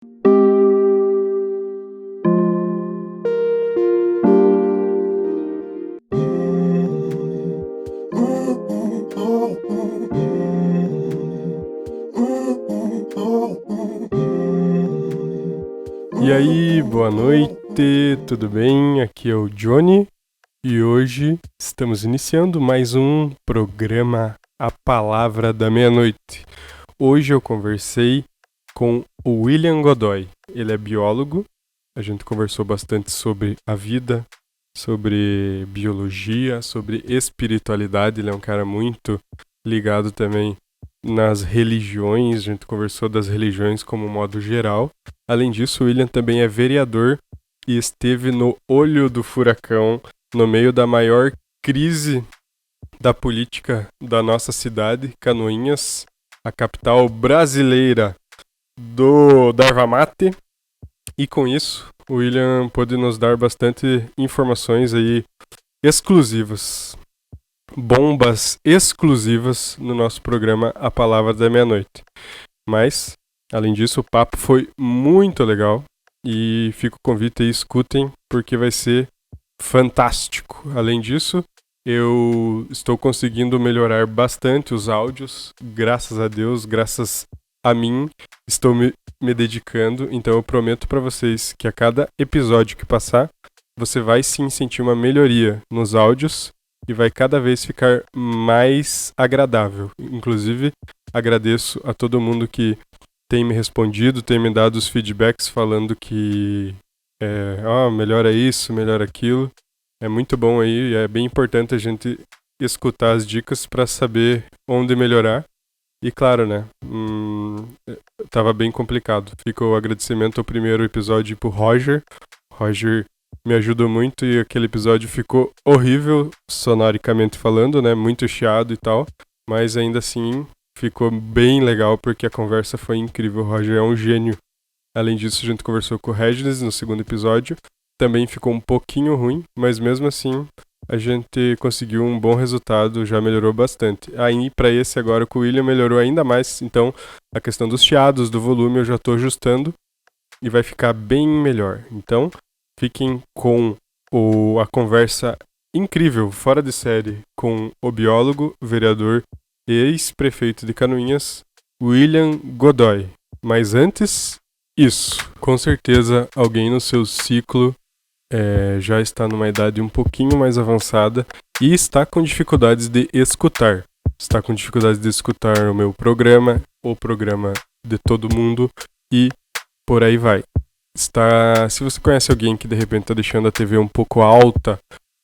E aí, boa noite, tudo bem? Aqui é o Johnny e hoje estamos iniciando mais um programa A Palavra da Meia-Noite. Hoje eu conversei com o William Godoy. Ele é biólogo, a gente conversou bastante sobre a vida, sobre biologia, sobre espiritualidade. Ele é um cara muito ligado também nas religiões, a gente conversou das religiões como modo geral. Além disso, o William também é vereador e esteve no olho do furacão, no meio da maior crise da política da nossa cidade, Canoinhas, a capital brasileira da erva mate. E com isso, o William pôde nos dar bastante informações aí exclusivas. Bombas exclusivas no nosso programa A Palavra da Meia-Noite. Mas, além disso, o papo foi muito legal e fica o convite aí, escutem, porque vai ser fantástico. Além disso, eu estou conseguindo melhorar bastante os áudios, graças a Deus, graças a mim, estou me dedicando, então eu prometo para vocês que a cada episódio que passar, você vai sim sentir uma melhoria nos áudios e vai cada vez ficar mais agradável. Inclusive, agradeço a todo mundo que tem me respondido, tem me dado os feedbacks falando que melhora isso, melhora aquilo. É muito bom aí, é bem importante a gente escutar as dicas para saber onde melhorar. E claro, né, tava bem complicado. Fica o agradecimento ao primeiro episódio pro Roger. Roger me ajudou muito e aquele episódio ficou horrível, sonoricamente falando, né? Muito chiado e tal. Mas ainda assim, ficou bem legal porque a conversa foi incrível. O Roger é um gênio. Além disso, a gente conversou com o Regis no segundo episódio. Também ficou um pouquinho ruim, mas mesmo assim, a gente conseguiu um bom resultado, já melhorou bastante. Aí, para esse agora, com o William melhorou ainda mais. Então, a questão dos chiados, do volume, eu já estou ajustando e vai ficar bem melhor. Então, fiquem com a conversa incrível, fora de série, com o biólogo, vereador e ex-prefeito de Canoinhas, William Godoy. Mas antes, isso. Com certeza, alguém no seu ciclo já está numa idade um pouquinho mais avançada e está com dificuldades de escutar. Está com dificuldades de escutar o meu programa, o programa de todo mundo e por aí vai. Se você conhece alguém que de repente está deixando a TV um pouco alta,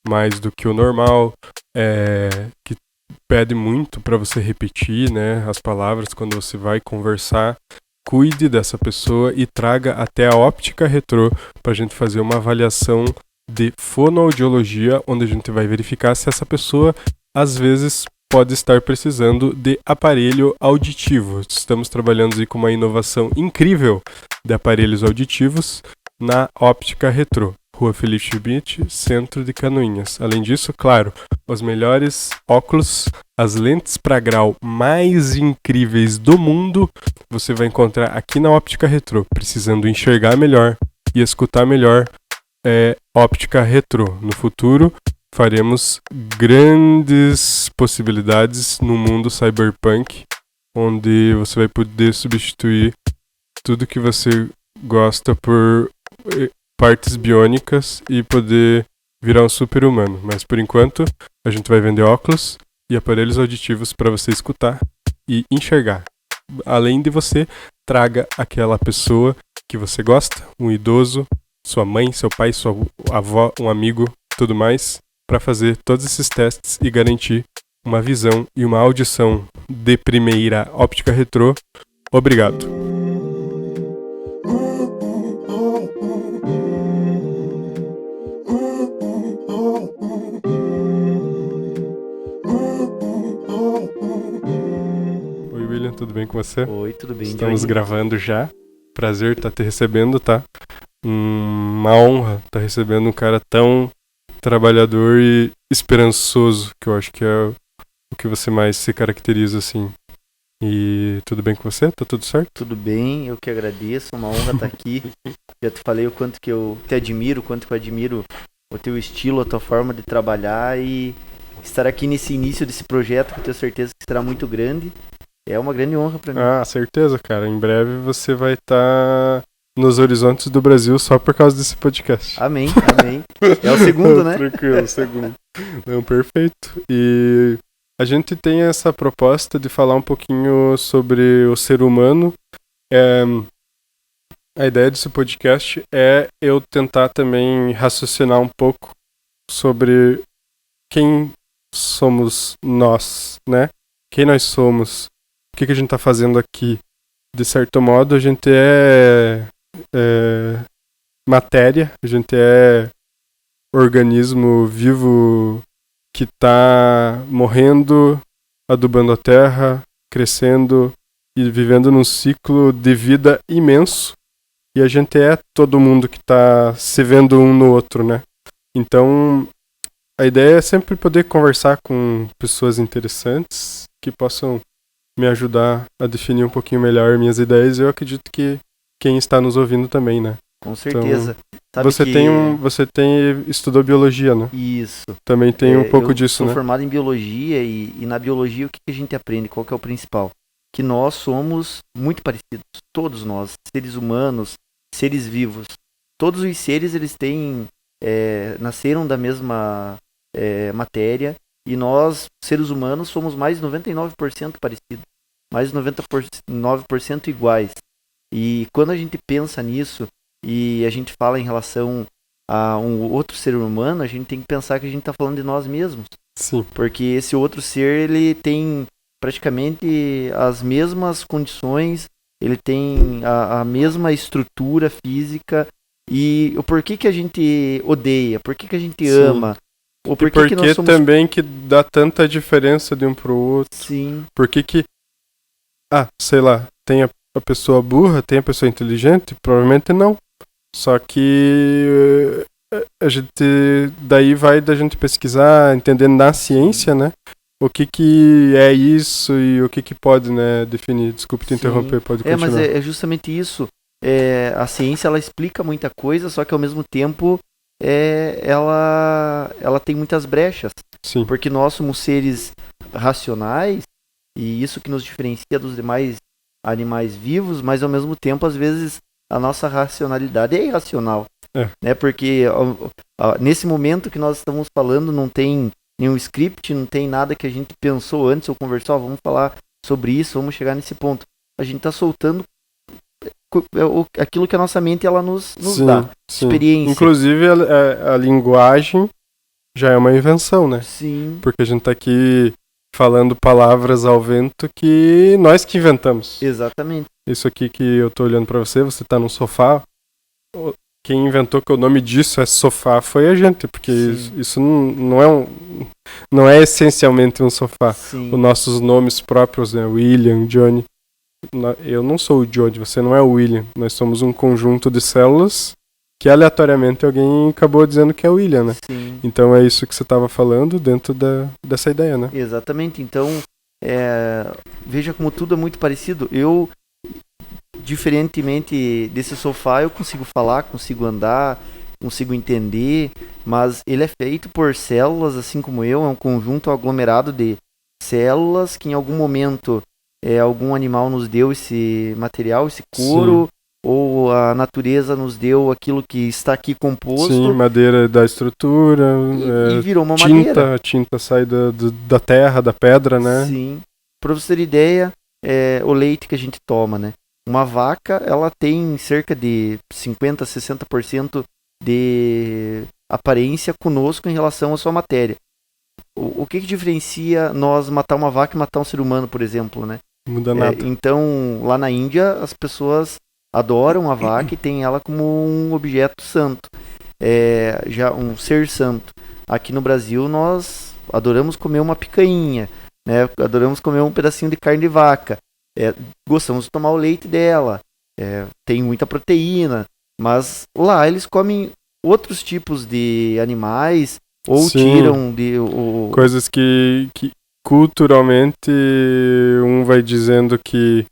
mais do que o normal, que pede muito para você repetir, né, as palavras quando você vai conversar, cuide dessa pessoa e traga até a Óptica Retrô para a gente fazer uma avaliação de fonoaudiologia, onde a gente vai verificar se essa pessoa, às vezes, pode estar precisando de aparelho auditivo. Estamos trabalhando aí com uma inovação incrível de aparelhos auditivos na Óptica Retrô, Rua Felipe Schmidt, centro de Canoinhas. Além disso, claro, os melhores óculos, as lentes para grau mais incríveis do mundo, você vai encontrar aqui na Óptica Retrô. Precisando enxergar melhor e escutar melhor, Óptica Retrô. No futuro, faremos grandes possibilidades no mundo cyberpunk, onde você vai poder substituir tudo que você gosta por partes biônicas e poder virar um super-humano. Mas por enquanto, a gente vai vender óculos e aparelhos auditivos para você escutar e enxergar. Além de você, traga aquela pessoa que você gosta, um idoso, sua mãe, seu pai, sua avó, um amigo, tudo mais, para fazer todos esses testes e garantir uma visão e uma audição de primeira. Óptica Retrô. Obrigado. Oi, William, tudo bem com você? Oi, tudo bem, Estamos Johnny? gravando já. Prazer estar te recebendo, tá? Uma honra estar recebendo um cara tão trabalhador e esperançoso, que eu acho que é o que você mais se caracteriza, assim. E tudo bem com você? Tá tudo certo? Tudo bem, eu que agradeço, uma honra estar aqui. Já te falei o quanto que eu te admiro, o quanto que eu admiro o teu estilo, a tua forma de trabalhar e estar aqui nesse início desse projeto que eu tenho certeza que será muito grande. É uma grande honra para mim. Ah, certeza, cara. Em breve você vai estar nos horizontes do Brasil só por causa desse podcast. Amém, amém. É o segundo, né? Tranquilo, o segundo. Não, perfeito. E a gente tem essa proposta de falar um pouquinho sobre o ser humano. A ideia desse podcast é eu tentar também raciocinar um pouco sobre quem somos nós, né? Quem nós somos, o que a gente tá fazendo aqui. De certo modo, a gente é matéria, a gente é organismo vivo que tá morrendo, adubando a terra, crescendo e vivendo num ciclo de vida imenso. E a gente é todo mundo que tá se vendo um no outro, né? Então, a ideia é sempre poder conversar com pessoas interessantes que possam me ajudar a definir um pouquinho melhor minhas ideias. Eu acredito que quem está nos ouvindo também, né? Com certeza. Então, você estudou biologia, né? Isso. Também tem um pouco disso, né? Eu sou formado em biologia e na biologia o que a gente aprende? Qual que é o principal? Que nós somos muito parecidos, todos nós, seres humanos, seres vivos. Todos os seres, eles nasceram da mesma matéria e nós, seres humanos, somos mais de 99% parecidos, mais de 99% iguais. E quando a gente pensa nisso e a gente fala em relação a um outro ser humano, a gente tem que pensar que a gente está falando de nós mesmos. Sim. Porque esse outro ser, ele tem praticamente as mesmas condições, ele tem a mesma estrutura física. E o porquê que a gente odeia, por que a gente ama, ou por que nós somos... também que dá tanta diferença de um pro outro. Sim. Por que sei lá, tem a pessoa burra, tem a pessoa inteligente? Provavelmente não. Só que a gente, daí vai da gente pesquisar, entender na ciência, né? O que é isso e o que pode, né, definir. Desculpe te interromper, pode continuar. Mas é justamente isso. A ciência, ela explica muita coisa, só que ao mesmo tempo ela tem muitas brechas. Sim. Porque nós somos seres racionais e isso que nos diferencia dos demais animais vivos, mas ao mesmo tempo, às vezes, a nossa racionalidade é irracional. Né? Porque nesse momento que nós estamos falando, não tem nenhum script, não tem nada que a gente pensou antes ou conversou, vamos falar sobre isso, vamos chegar nesse ponto. A gente está soltando aquilo que a nossa mente ela nos dá. Sim. Experiência. Inclusive, a linguagem já é uma invenção, né? Sim. Porque a gente está aqui falando palavras ao vento que nós que inventamos. Exatamente. Isso aqui que eu tô olhando para você tá num sofá. Quem inventou que o nome disso é sofá foi a gente, porque isso não é essencialmente um sofá. Sim. Os nossos nomes próprios, né? William, Johnny. Eu não sou o Johnny, você não é o William. Nós somos um conjunto de células que aleatoriamente alguém acabou dizendo que é o William, né? Sim. Então é isso que você estava falando dentro dessa ideia, né? Exatamente. Então, veja como tudo é muito parecido. Eu, diferentemente desse sofá, eu consigo falar, consigo andar, consigo entender, mas ele é feito por células, assim como eu, é um conjunto aglomerado de células que em algum momento algum animal nos deu esse material, esse couro. Sim. Ou a natureza nos deu aquilo que está aqui composto. Sim, madeira da estrutura. E virou uma tinta, madeira. A tinta sai da terra, da pedra, né? Sim. Para você ter ideia, o leite que a gente toma, né? Uma vaca, ela tem cerca de 50%, 60% de aparência conosco em relação à sua matéria. O que diferencia nós matar uma vaca e matar um ser humano, por exemplo, né? Muda nada. Então, lá na Índia, as pessoas adoram a vaca e tem ela como um objeto santo, já um ser santo. Aqui no Brasil nós adoramos comer uma picanha, né? Adoramos comer um pedacinho de carne de vaca, gostamos de tomar o leite dela, tem muita proteína, mas lá eles comem outros tipos de animais ou Sim. tiram coisas que culturalmente um vai dizendo que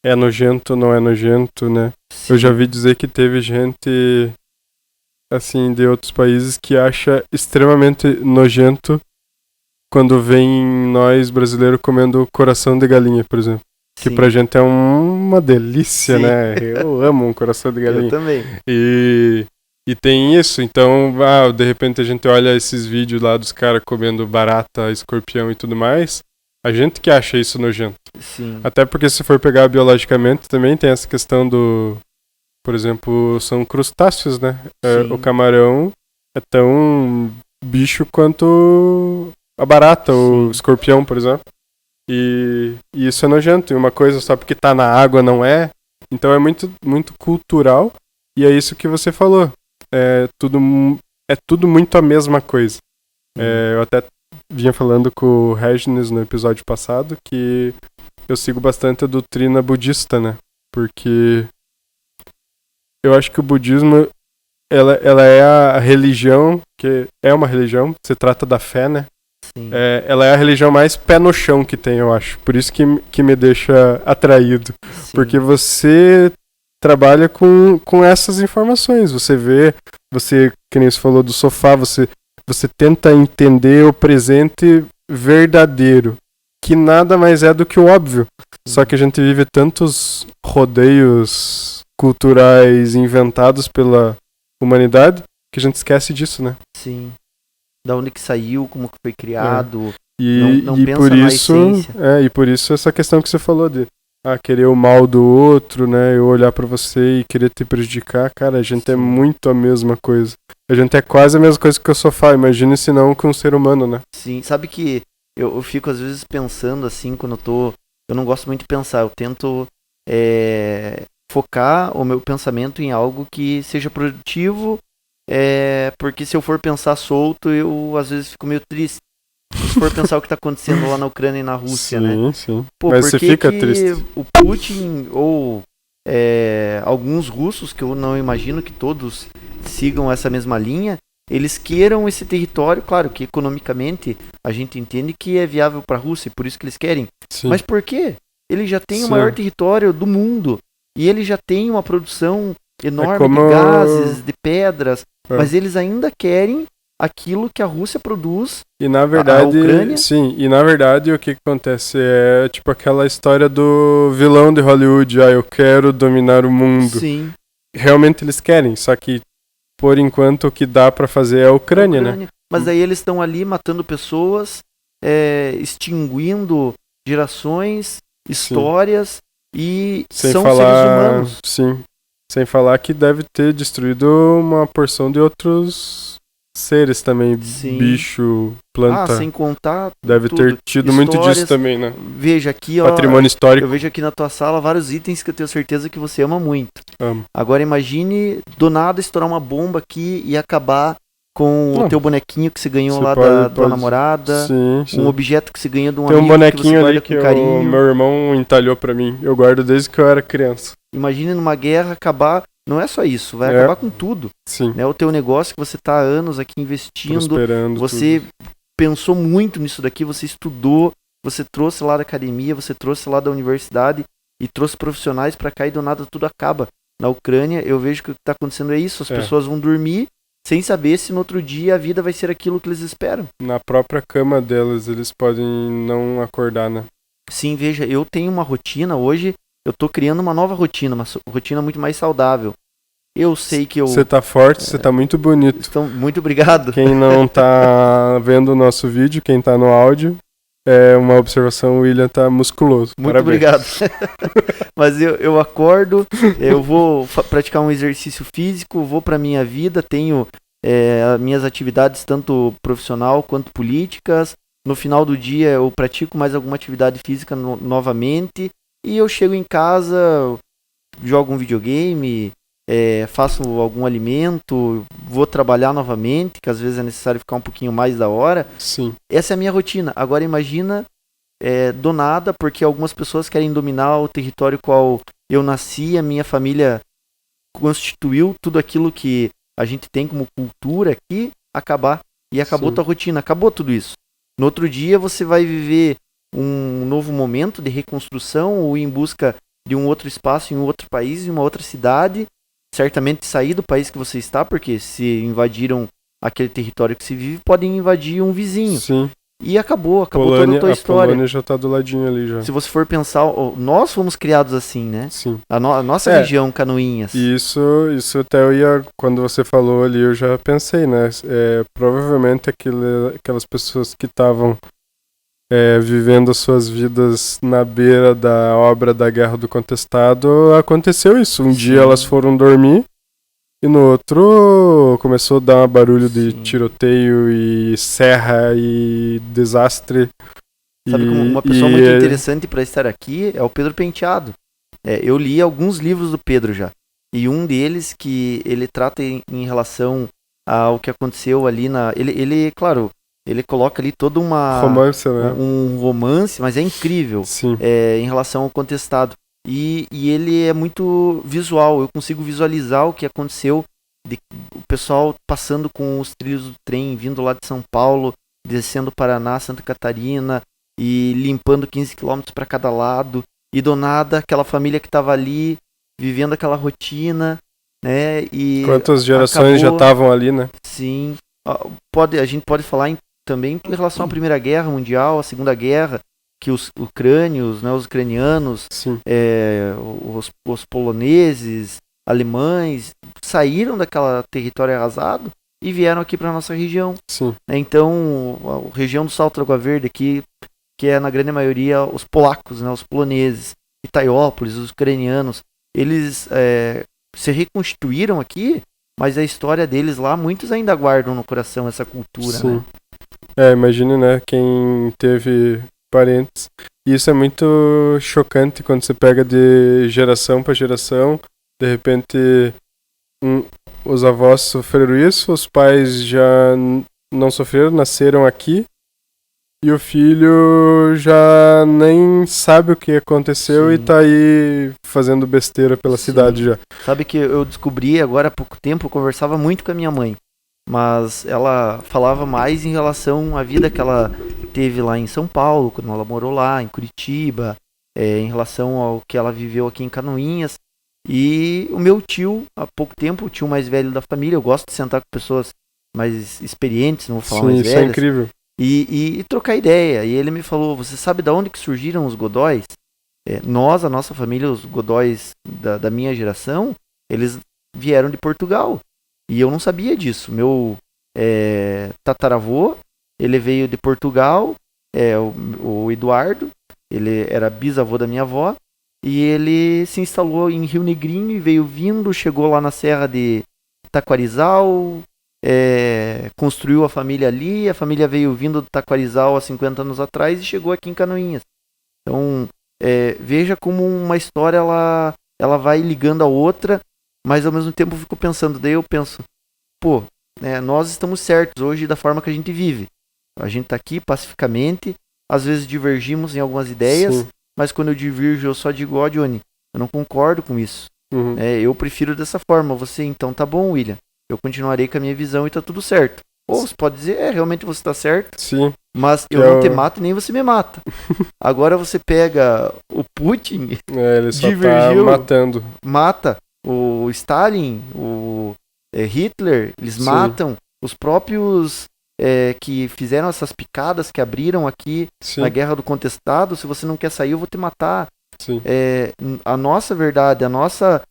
é nojento, não é nojento, né? Eu já vi dizer que teve gente, assim, de outros países que acha extremamente nojento quando vem nós brasileiros comendo coração de galinha, por exemplo. Que Sim. pra gente é uma delícia, Sim. né? Eu amo um coração de galinha. Eu também. E tem isso, então, de repente a gente olha esses vídeos lá dos caras comendo barata, escorpião e tudo mais, a gente que acha isso nojento. Sim. Até porque se for pegar biologicamente também tem essa questão do, por exemplo, são crustáceos, né? Sim. O camarão é tão bicho quanto a barata, o Sim. escorpião, por exemplo. E isso é nojento, e uma coisa só porque tá na água não é. Então é muito, muito cultural, e é isso que você falou. É tudo muito a mesma coisa. Eu até vinha falando com o Regis no episódio passado que eu sigo bastante a doutrina budista, né? Porque eu acho que o budismo ela é a religião, que é uma religião, se trata da fé, né? Sim. Ela é a religião mais pé no chão que tem, eu acho. Por isso que me deixa atraído. Sim. Porque você trabalha com essas informações. Você vê, que nem você falou do sofá, você tenta entender o presente verdadeiro, que nada mais é do que o óbvio. Só que a gente vive tantos rodeios culturais inventados pela humanidade que a gente esquece disso, né? Sim. Da onde que saiu, como que foi criado. Não E pensa por na isso, essência. e por isso essa questão que você falou de querer o mal do outro, né? Eu olhar pra você e querer te prejudicar, cara, a gente é muito a mesma coisa. A gente é quase a mesma coisa que o sofá, imagine se não com um ser humano, né? Sim, sabe que eu fico às vezes pensando assim, quando eu não gosto muito de pensar, eu tento focar o meu pensamento em algo que seja produtivo, porque se eu for pensar solto, eu às vezes fico meio triste. Se for pensar o que está acontecendo lá na Ucrânia e na Rússia, sim, né? Sim. Pô, mas você fica que triste. o Putin ou alguns russos, que eu não imagino que todos sigam essa mesma linha, eles queiram esse território, claro que economicamente a gente entende que é viável para a Rússia, por isso que eles querem. Sim. Mas por quê? Ele já tem Sim. o maior território do mundo e ele já tem uma produção enorme como... de gases, de pedras, mas eles ainda querem aquilo que a Rússia produz. E na verdade, a Ucrânia. Sim, e na verdade o que acontece é tipo aquela história do vilão de Hollywood, eu quero dominar o mundo. Sim. Realmente eles querem, só que por enquanto o que dá pra fazer é a Ucrânia, né? Mas aí eles estão ali matando pessoas, extinguindo gerações, histórias e são seres humanos. Sim, sem falar que deve ter destruído uma porção de outros seres também, sim. Bicho, planta. Sem contar deve tudo. ter tido muito disso também, né? Veja aqui, ó, patrimônio histórico. Eu vejo aqui na tua sala vários itens que eu tenho certeza que você ama muito. Amo. Agora imagine do nada estourar uma bomba aqui e acabar com o teu bonequinho que você ganhou lá da tua namorada. Sim. Um objeto que você ganhou de um Tem amigo um bonequinho que você ali que carinho. o meu irmão entalhou pra mim. Eu guardo desde que eu era criança. Imagine numa guerra acabar. Não é só isso, vai acabar com tudo. Sim. Né? O teu negócio que você tá há anos aqui investindo. Prosperando você tudo. Pensou muito nisso daqui, você estudou, você trouxe lá da academia, você trouxe lá da universidade e trouxe profissionais pra cá e do nada tudo acaba. Na Ucrânia, eu vejo que o que tá acontecendo é isso. As pessoas vão dormir sem saber se no outro dia a vida vai ser aquilo que eles esperam. Na própria cama delas, eles podem não acordar, né? Sim, veja, eu tenho uma rotina hoje, eu tô criando uma nova rotina, uma rotina muito mais saudável. Eu sei que eu... Você tá forte, você tá muito bonito. Então, muito obrigado. Quem não tá vendo o nosso vídeo, quem tá no áudio, é uma observação, o William tá musculoso. Muito Parabéns. obrigado. Mas eu acordo, eu vou praticar um exercício físico, vou pra minha vida, tenho minhas atividades tanto profissional quanto políticas. No final do dia eu pratico mais alguma atividade física novamente e eu chego em casa, jogo um videogame, faço algum alimento, vou trabalhar novamente, que às vezes é necessário ficar um pouquinho mais da hora. Sim. Essa é a minha rotina. Agora imagina do nada, porque algumas pessoas querem dominar o território qual eu nasci, a minha família constituiu tudo aquilo que a gente tem como cultura aqui, acabar. E acabou tua rotina, acabou tudo isso. No outro dia você vai viver um novo momento de reconstrução ou em busca de um outro espaço em um outro país, em uma outra cidade, certamente sair do país que você está, porque se invadiram aquele território que se vive, podem invadir um vizinho. Sim. E acabou toda a tua história. A Polônia já tá do ladinho ali já. Se você for pensar, nós fomos criados assim, né? Sim. A nossa região, Canoinhas. Isso até quando você falou ali, eu já pensei, né? Provavelmente aquelas pessoas que estavam vivendo as suas vidas na beira da obra da Guerra do Contestado, aconteceu isso. Um dia elas foram dormir e no outro começou a dar um barulho de tiroteio e serra e desastre. Sabe como uma pessoa muito interessante para estar aqui é o Pedro Penteado. Eu li alguns livros do Pedro já. E um deles que ele trata em relação ao que aconteceu ali claro, ele coloca ali toda uma... romance, né? Um romance, mas é incrível. Sim. Em relação ao Contestado. E ele é muito visual. Eu consigo visualizar o que aconteceu. O pessoal passando com os trilhos do trem, vindo lá de São Paulo, descendo Paraná, Santa Catarina, e limpando 15 quilômetros para cada lado. E do nada, aquela família que estava ali, vivendo aquela rotina, né? E quantas gerações já estavam ali, né? Sim. A gente pode falar também em relação à Primeira Guerra Mundial, à Segunda Guerra, que os ucrânios, né, os ucranianos, os poloneses, alemães, saíram daquela território arrasado e vieram aqui para nossa região. Sim. Então, a região do Salto da Água Verde aqui, que é na grande maioria os polacos, né, os poloneses, Itaiópolis, os ucranianos, eles se reconstituíram aqui, mas a história deles lá, muitos ainda guardam no coração essa cultura. Sim. Né? Imagine, né, quem teve parentes. E isso é muito chocante quando você pega de geração para geração. De repente, os avós sofreram isso, os pais já não sofreram, nasceram aqui. E o filho já nem sabe o que aconteceu. Sim. E tá aí fazendo besteira pela cidade já. Sabe que eu descobri agora há pouco tempo, eu conversava muito com a minha mãe. Mas ela falava mais em relação à vida que ela teve lá em São Paulo, quando ela morou lá, em Curitiba, em relação ao que ela viveu aqui em Canoinhas. E o meu tio, há pouco tempo, o tio mais velho da família, eu gosto de sentar com pessoas mais experientes, não vou falar mais velhas. Isso é incrível. E trocar ideia. E ele me falou, você sabe de onde que surgiram os Godóis? A nossa família, os Godóis da minha geração, eles vieram de Portugal. E eu não sabia disso. Meu tataravô, ele veio de Portugal, o Eduardo, ele era bisavô da minha avó, e ele se instalou em Rio Negrinho e veio vindo, chegou lá na Serra de Taquarizal, construiu a família ali, a família veio vindo do Taquarizal há 50 anos atrás e chegou aqui em Canoinhas. Então, veja como uma história ela vai ligando a outra, mas ao mesmo tempo eu fico pensando, daí eu penso, nós estamos certos hoje da forma que a gente vive. A gente está aqui pacificamente, às vezes divergimos em algumas ideias, sim, mas quando eu divirjo eu só digo, Johnny, eu não concordo com isso. Uhum. Eu prefiro dessa forma. Você, então, tá bom, William. Eu continuarei com a minha visão e tá tudo certo. Ou você pode dizer, realmente você tá certo. Sim. Mas eu não te mato nem você me mata. Agora você pega o Putin, ele só divergiu, tá matando. Mata o Stalin, o Hitler, eles sim, matam os próprios que fizeram essas picadas, que abriram aqui sim, na Guerra do Contestado. Se você não quer sair, eu vou te matar. Sim. A nossa verdade, a nossa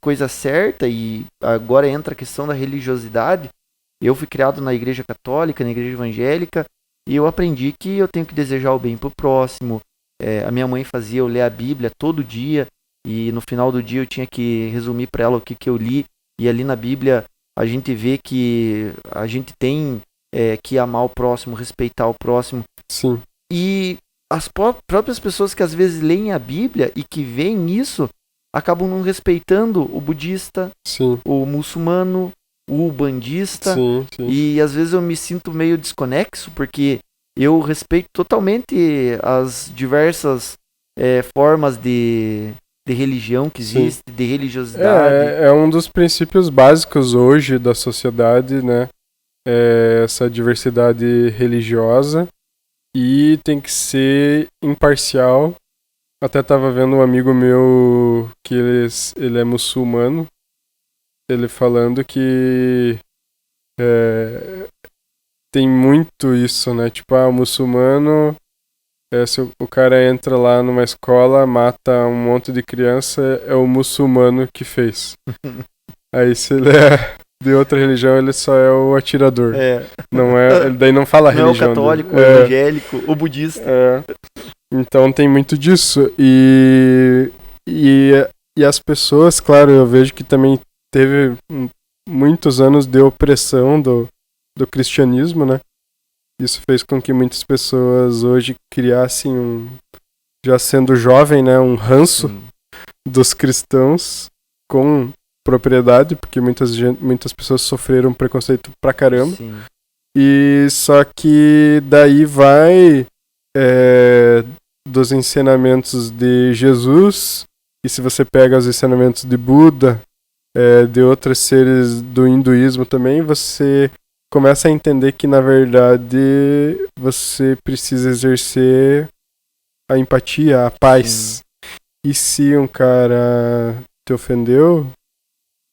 coisa certa, e agora entra a questão da religiosidade. Eu fui criado na igreja católica, na igreja evangélica, e eu aprendi que eu tenho que desejar o bem pro próximo. A minha mãe fazia eu ler a Bíblia todo dia, e no final do dia eu tinha que resumir para ela o que eu li, e ali na Bíblia a gente vê que a gente tem que amar o próximo, respeitar o próximo. Sim. E as próprias pessoas que às vezes leem a Bíblia e que veem isso, acabam não respeitando o budista, sim, o muçulmano, o bandista. Sim, sim. E às vezes eu me sinto meio desconexo, porque eu respeito totalmente as diversas formas de religião que existe, sim, de religiosidade. É um dos princípios básicos hoje da sociedade, né? essa diversidade religiosa e tem que ser imparcial. Até tava vendo um amigo meu que ele é muçulmano, ele falando que tem muito isso, né? Tipo, o muçulmano, se o cara entra lá numa escola, mata um monte de criança, é o muçulmano que fez. Aí se ele é de outra religião, ele só é o atirador. Não é, ele daí não fala a não religião é o católico, dele. o evangélico, o budista. Então tem muito disso. E as pessoas, claro, eu vejo que também teve muitos anos de opressão do cristianismo, né? Isso fez com que muitas pessoas hoje criassem, já sendo jovem, né, um ranço dos cristãos com propriedade, porque muitas pessoas sofreram preconceito pra caramba. Sim. E só que daí vai dos ensinamentos de Jesus, e se você pega os ensinamentos de Buda, de outros seres do hinduísmo também, você começa a entender que, na verdade, você precisa exercer a empatia, a paz. Sim. E se um cara te ofendeu,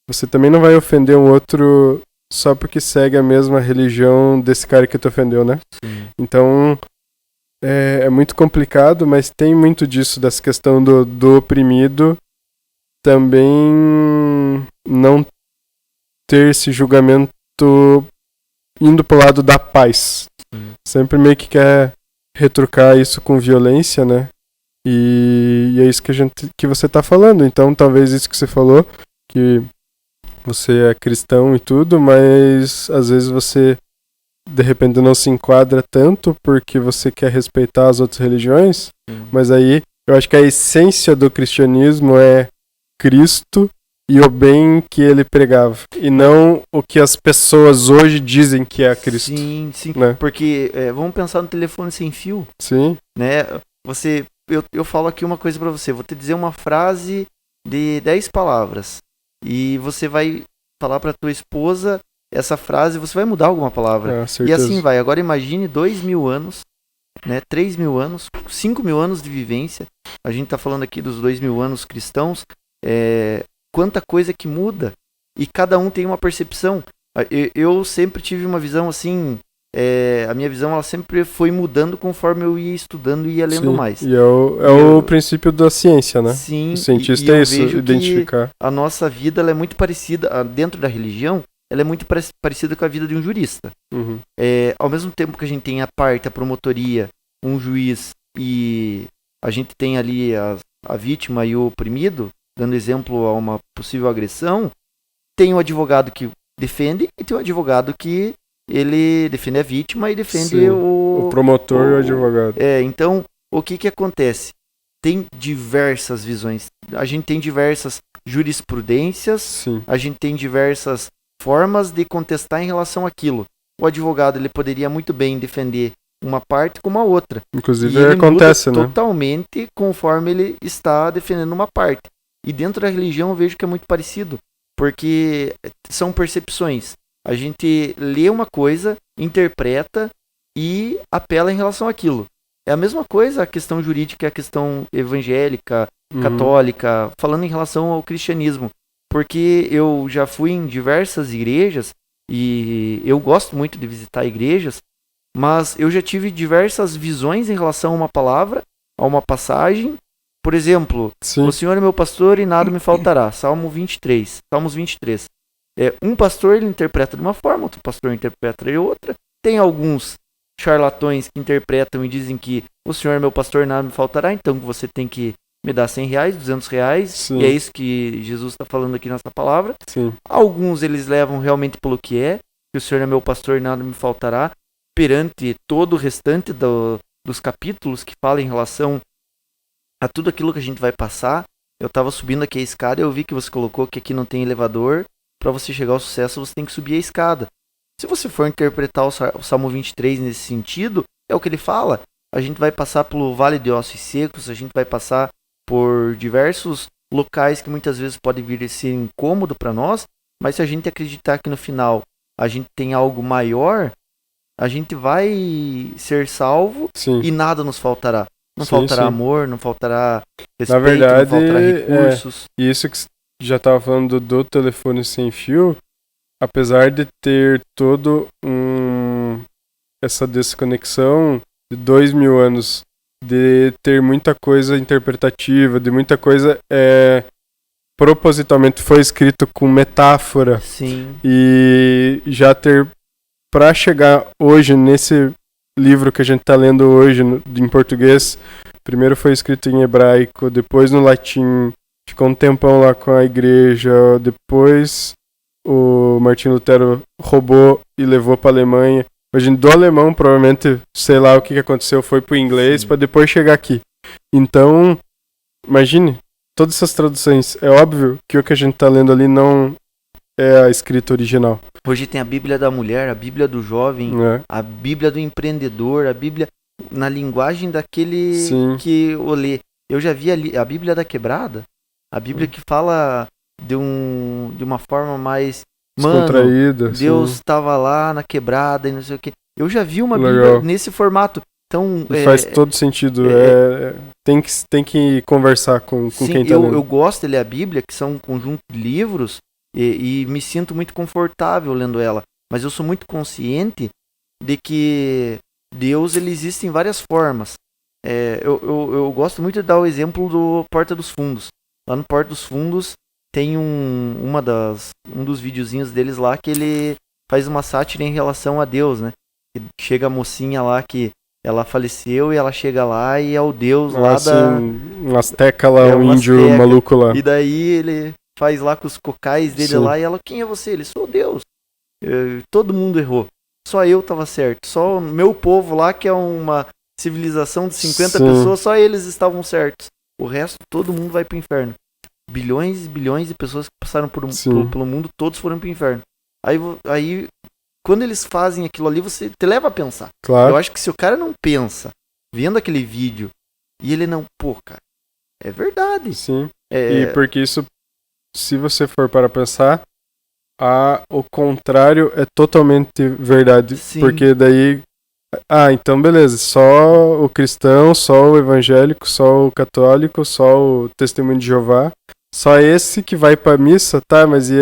você também não vai ofender um outro só porque segue a mesma religião desse cara que te ofendeu, né? Sim. Então, é muito complicado, mas tem muito disso, dessa questão do oprimido também não ter esse julgamento indo pro lado da paz. Sempre meio que quer retrucar isso com violência, né? E é isso que você tá falando. Então, talvez isso que você falou, que você é cristão e tudo, mas às vezes você de repente não se enquadra tanto porque você quer respeitar as outras religiões, mas aí eu acho que a essência do cristianismo é Cristo e o bem que ele pregava, e não o que as pessoas hoje dizem que é Cristo. Sim, sim. Né? Porque vamos pensar no telefone sem fio. Sim. Né? Eu falo aqui uma coisa pra você. Vou te dizer uma frase de 10 palavras. E você vai falar pra tua esposa essa frase, você vai mudar alguma palavra. E assim vai. Agora imagine 2.000 anos, né? 3.000 anos, 5.000 anos de vivência. A gente tá falando aqui dos 2.000 anos cristãos. Quanta coisa que muda. E cada um tem uma percepção. Eu sempre tive uma visão assim. A minha visão ela sempre foi mudando conforme eu ia estudando e ia lendo mais. E o princípio da ciência, né? Sim. O cientista é isso, identificar. A nossa vida ela é muito parecida, dentro da religião, ela é muito parecida com a vida de um jurista. Uhum. Ao mesmo tempo que a gente tem a parte, a promotoria, um juiz e a gente tem ali a vítima e o oprimido, dando exemplo a uma possível agressão, tem o advogado que defende e tem o advogado que ele defende a vítima e defende o promotor e o advogado. Então, o que acontece? Tem diversas visões. A gente tem diversas jurisprudências, Sim. A gente tem diversas formas de contestar em relação àquilo. O advogado ele poderia muito bem defender uma parte como a outra. Inclusive ele acontece, muda né? Totalmente conforme ele está defendendo uma parte. E dentro da religião eu vejo que é muito parecido, porque são percepções. A gente lê uma coisa, interpreta e apela em relação àquilo. É a mesma coisa a questão jurídica, a questão evangélica, católica, falando em relação ao cristianismo. Porque eu já fui em diversas igrejas e eu gosto muito de visitar igrejas, mas eu já tive diversas visões em relação a uma palavra, a uma passagem. Por exemplo, o Senhor é meu pastor e nada me faltará. Salmos 23. Um pastor ele interpreta de uma forma, outro pastor interpreta de outra. Tem alguns charlatões que interpretam e dizem que o Senhor é meu pastor, nada me faltará, então você tem que me dar R$100, R$200, Sim. E é isso que Jesus está falando aqui nessa palavra. Sim. Alguns eles levam realmente pelo que o Senhor é meu pastor, nada me faltará, perante todo o restante dos capítulos que falam em relação a tudo aquilo que a gente vai passar. Eu estava subindo aqui a escada e eu vi que você colocou que aqui não tem elevador. Para você chegar ao sucesso, você tem que subir a escada. Se você for interpretar o Salmo 23 nesse sentido, é o que ele fala. A gente vai passar pelo vale de ossos secos, a gente vai passar por diversos locais que muitas vezes pode vir a ser incômodo para nós, mas se a gente acreditar que no final a gente tem algo maior, a gente vai ser salvo Sim. e nada nos faltará. Não Sim, faltará sim. amor, não faltará respeito, Na verdade, não faltará recursos. E isso que já tava falando do telefone sem fio, apesar de ter todo essa desconexão de 2000 anos, de ter muita coisa interpretativa, de muita coisa propositalmente foi escrito com metáfora. Sim. E já ter, para chegar hoje nesse livro que a gente tá lendo hoje em português, primeiro foi escrito em hebraico, depois no latim, ficou um tempão lá com a igreja, depois o Martinho Lutero roubou e levou para Alemanha. Hoje do alemão, provavelmente, sei lá o que aconteceu, foi pro inglês para depois chegar aqui. Então, imagine, todas essas traduções, é óbvio que o que a gente tá lendo ali não é a escrita original. Hoje tem a Bíblia da mulher, a Bíblia do jovem, a Bíblia do empreendedor, a Bíblia na linguagem daquele Sim. que o lê. Eu já vi a Bíblia da quebrada, a Bíblia que fala de uma forma mais... Mano, Deus estava lá na quebrada e não sei o que. Eu já vi uma Bíblia nesse formato. Então, faz todo sentido. Tem que conversar com quem tá lendo. Eu gosto de ler a Bíblia, que são um conjunto de livros, e me sinto muito confortável lendo ela. Mas eu sou muito consciente de que Deus ele existe em várias formas. Eu gosto muito de dar o exemplo do Porta dos Fundos. Lá no Porta dos Fundos tem um dos videozinhos deles lá que ele faz uma sátira em relação a Deus, né? Chega a mocinha lá que ela faleceu e ela chega lá e é o Deus lá um azteca lá, um índio maluco lá. E daí ele faz lá com os cocais dele lá e ela, quem é você? Ele, sou Deus. Todo mundo errou. Só eu tava certo. Só o meu povo lá, que é uma civilização de 50 pessoas, só eles estavam certos. O resto, todo mundo vai pro inferno. Bilhões e bilhões de pessoas que passaram pelo mundo, todos foram pro inferno. Aí, quando eles fazem aquilo ali, você te leva a pensar. Claro. Eu acho que se o cara não pensa, vendo aquele vídeo, e ele não, cara, é verdade. Sim. E porque isso, se você for para pensar, o contrário é totalmente verdade. Sim. Porque daí, então beleza, só o cristão, só o evangélico, só o católico, só o testemunho de Jeová, só esse que vai pra missa, tá, mas e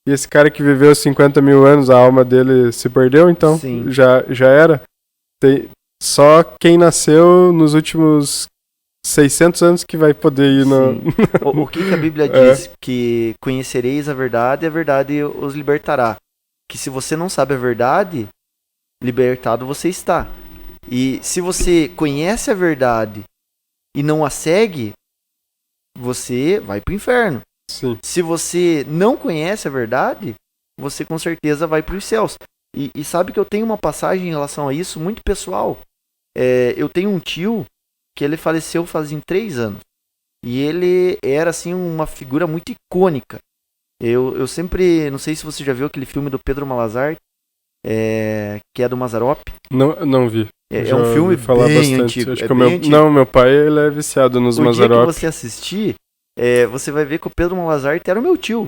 esse cara que viveu 50 mil anos, a alma dele se perdeu, então já era. Só quem nasceu nos últimos 600 anos que vai poder ir no... O que a Bíblia diz? Que conhecereis a verdade os libertará. Que se você não sabe a verdade, libertado você está. E se você conhece a verdade e não a segue, você vai pro inferno. Sim. Se você não conhece a verdade, você com certeza vai para os céus. E sabe que eu tenho uma passagem em relação a isso muito pessoal. Eu tenho um tio que ele faleceu fazem 3 anos. E ele era assim uma figura muito icônica. Eu sempre, não sei se você já viu aquele filme do Pedro Malazarte, que é do Mazzaropi. Não vi. É um filme bem antigo. Não, meu pai ele é viciado nos Mazzaropi. O dia que você assistir, você vai ver que o Pedro Malazarte era o meu tio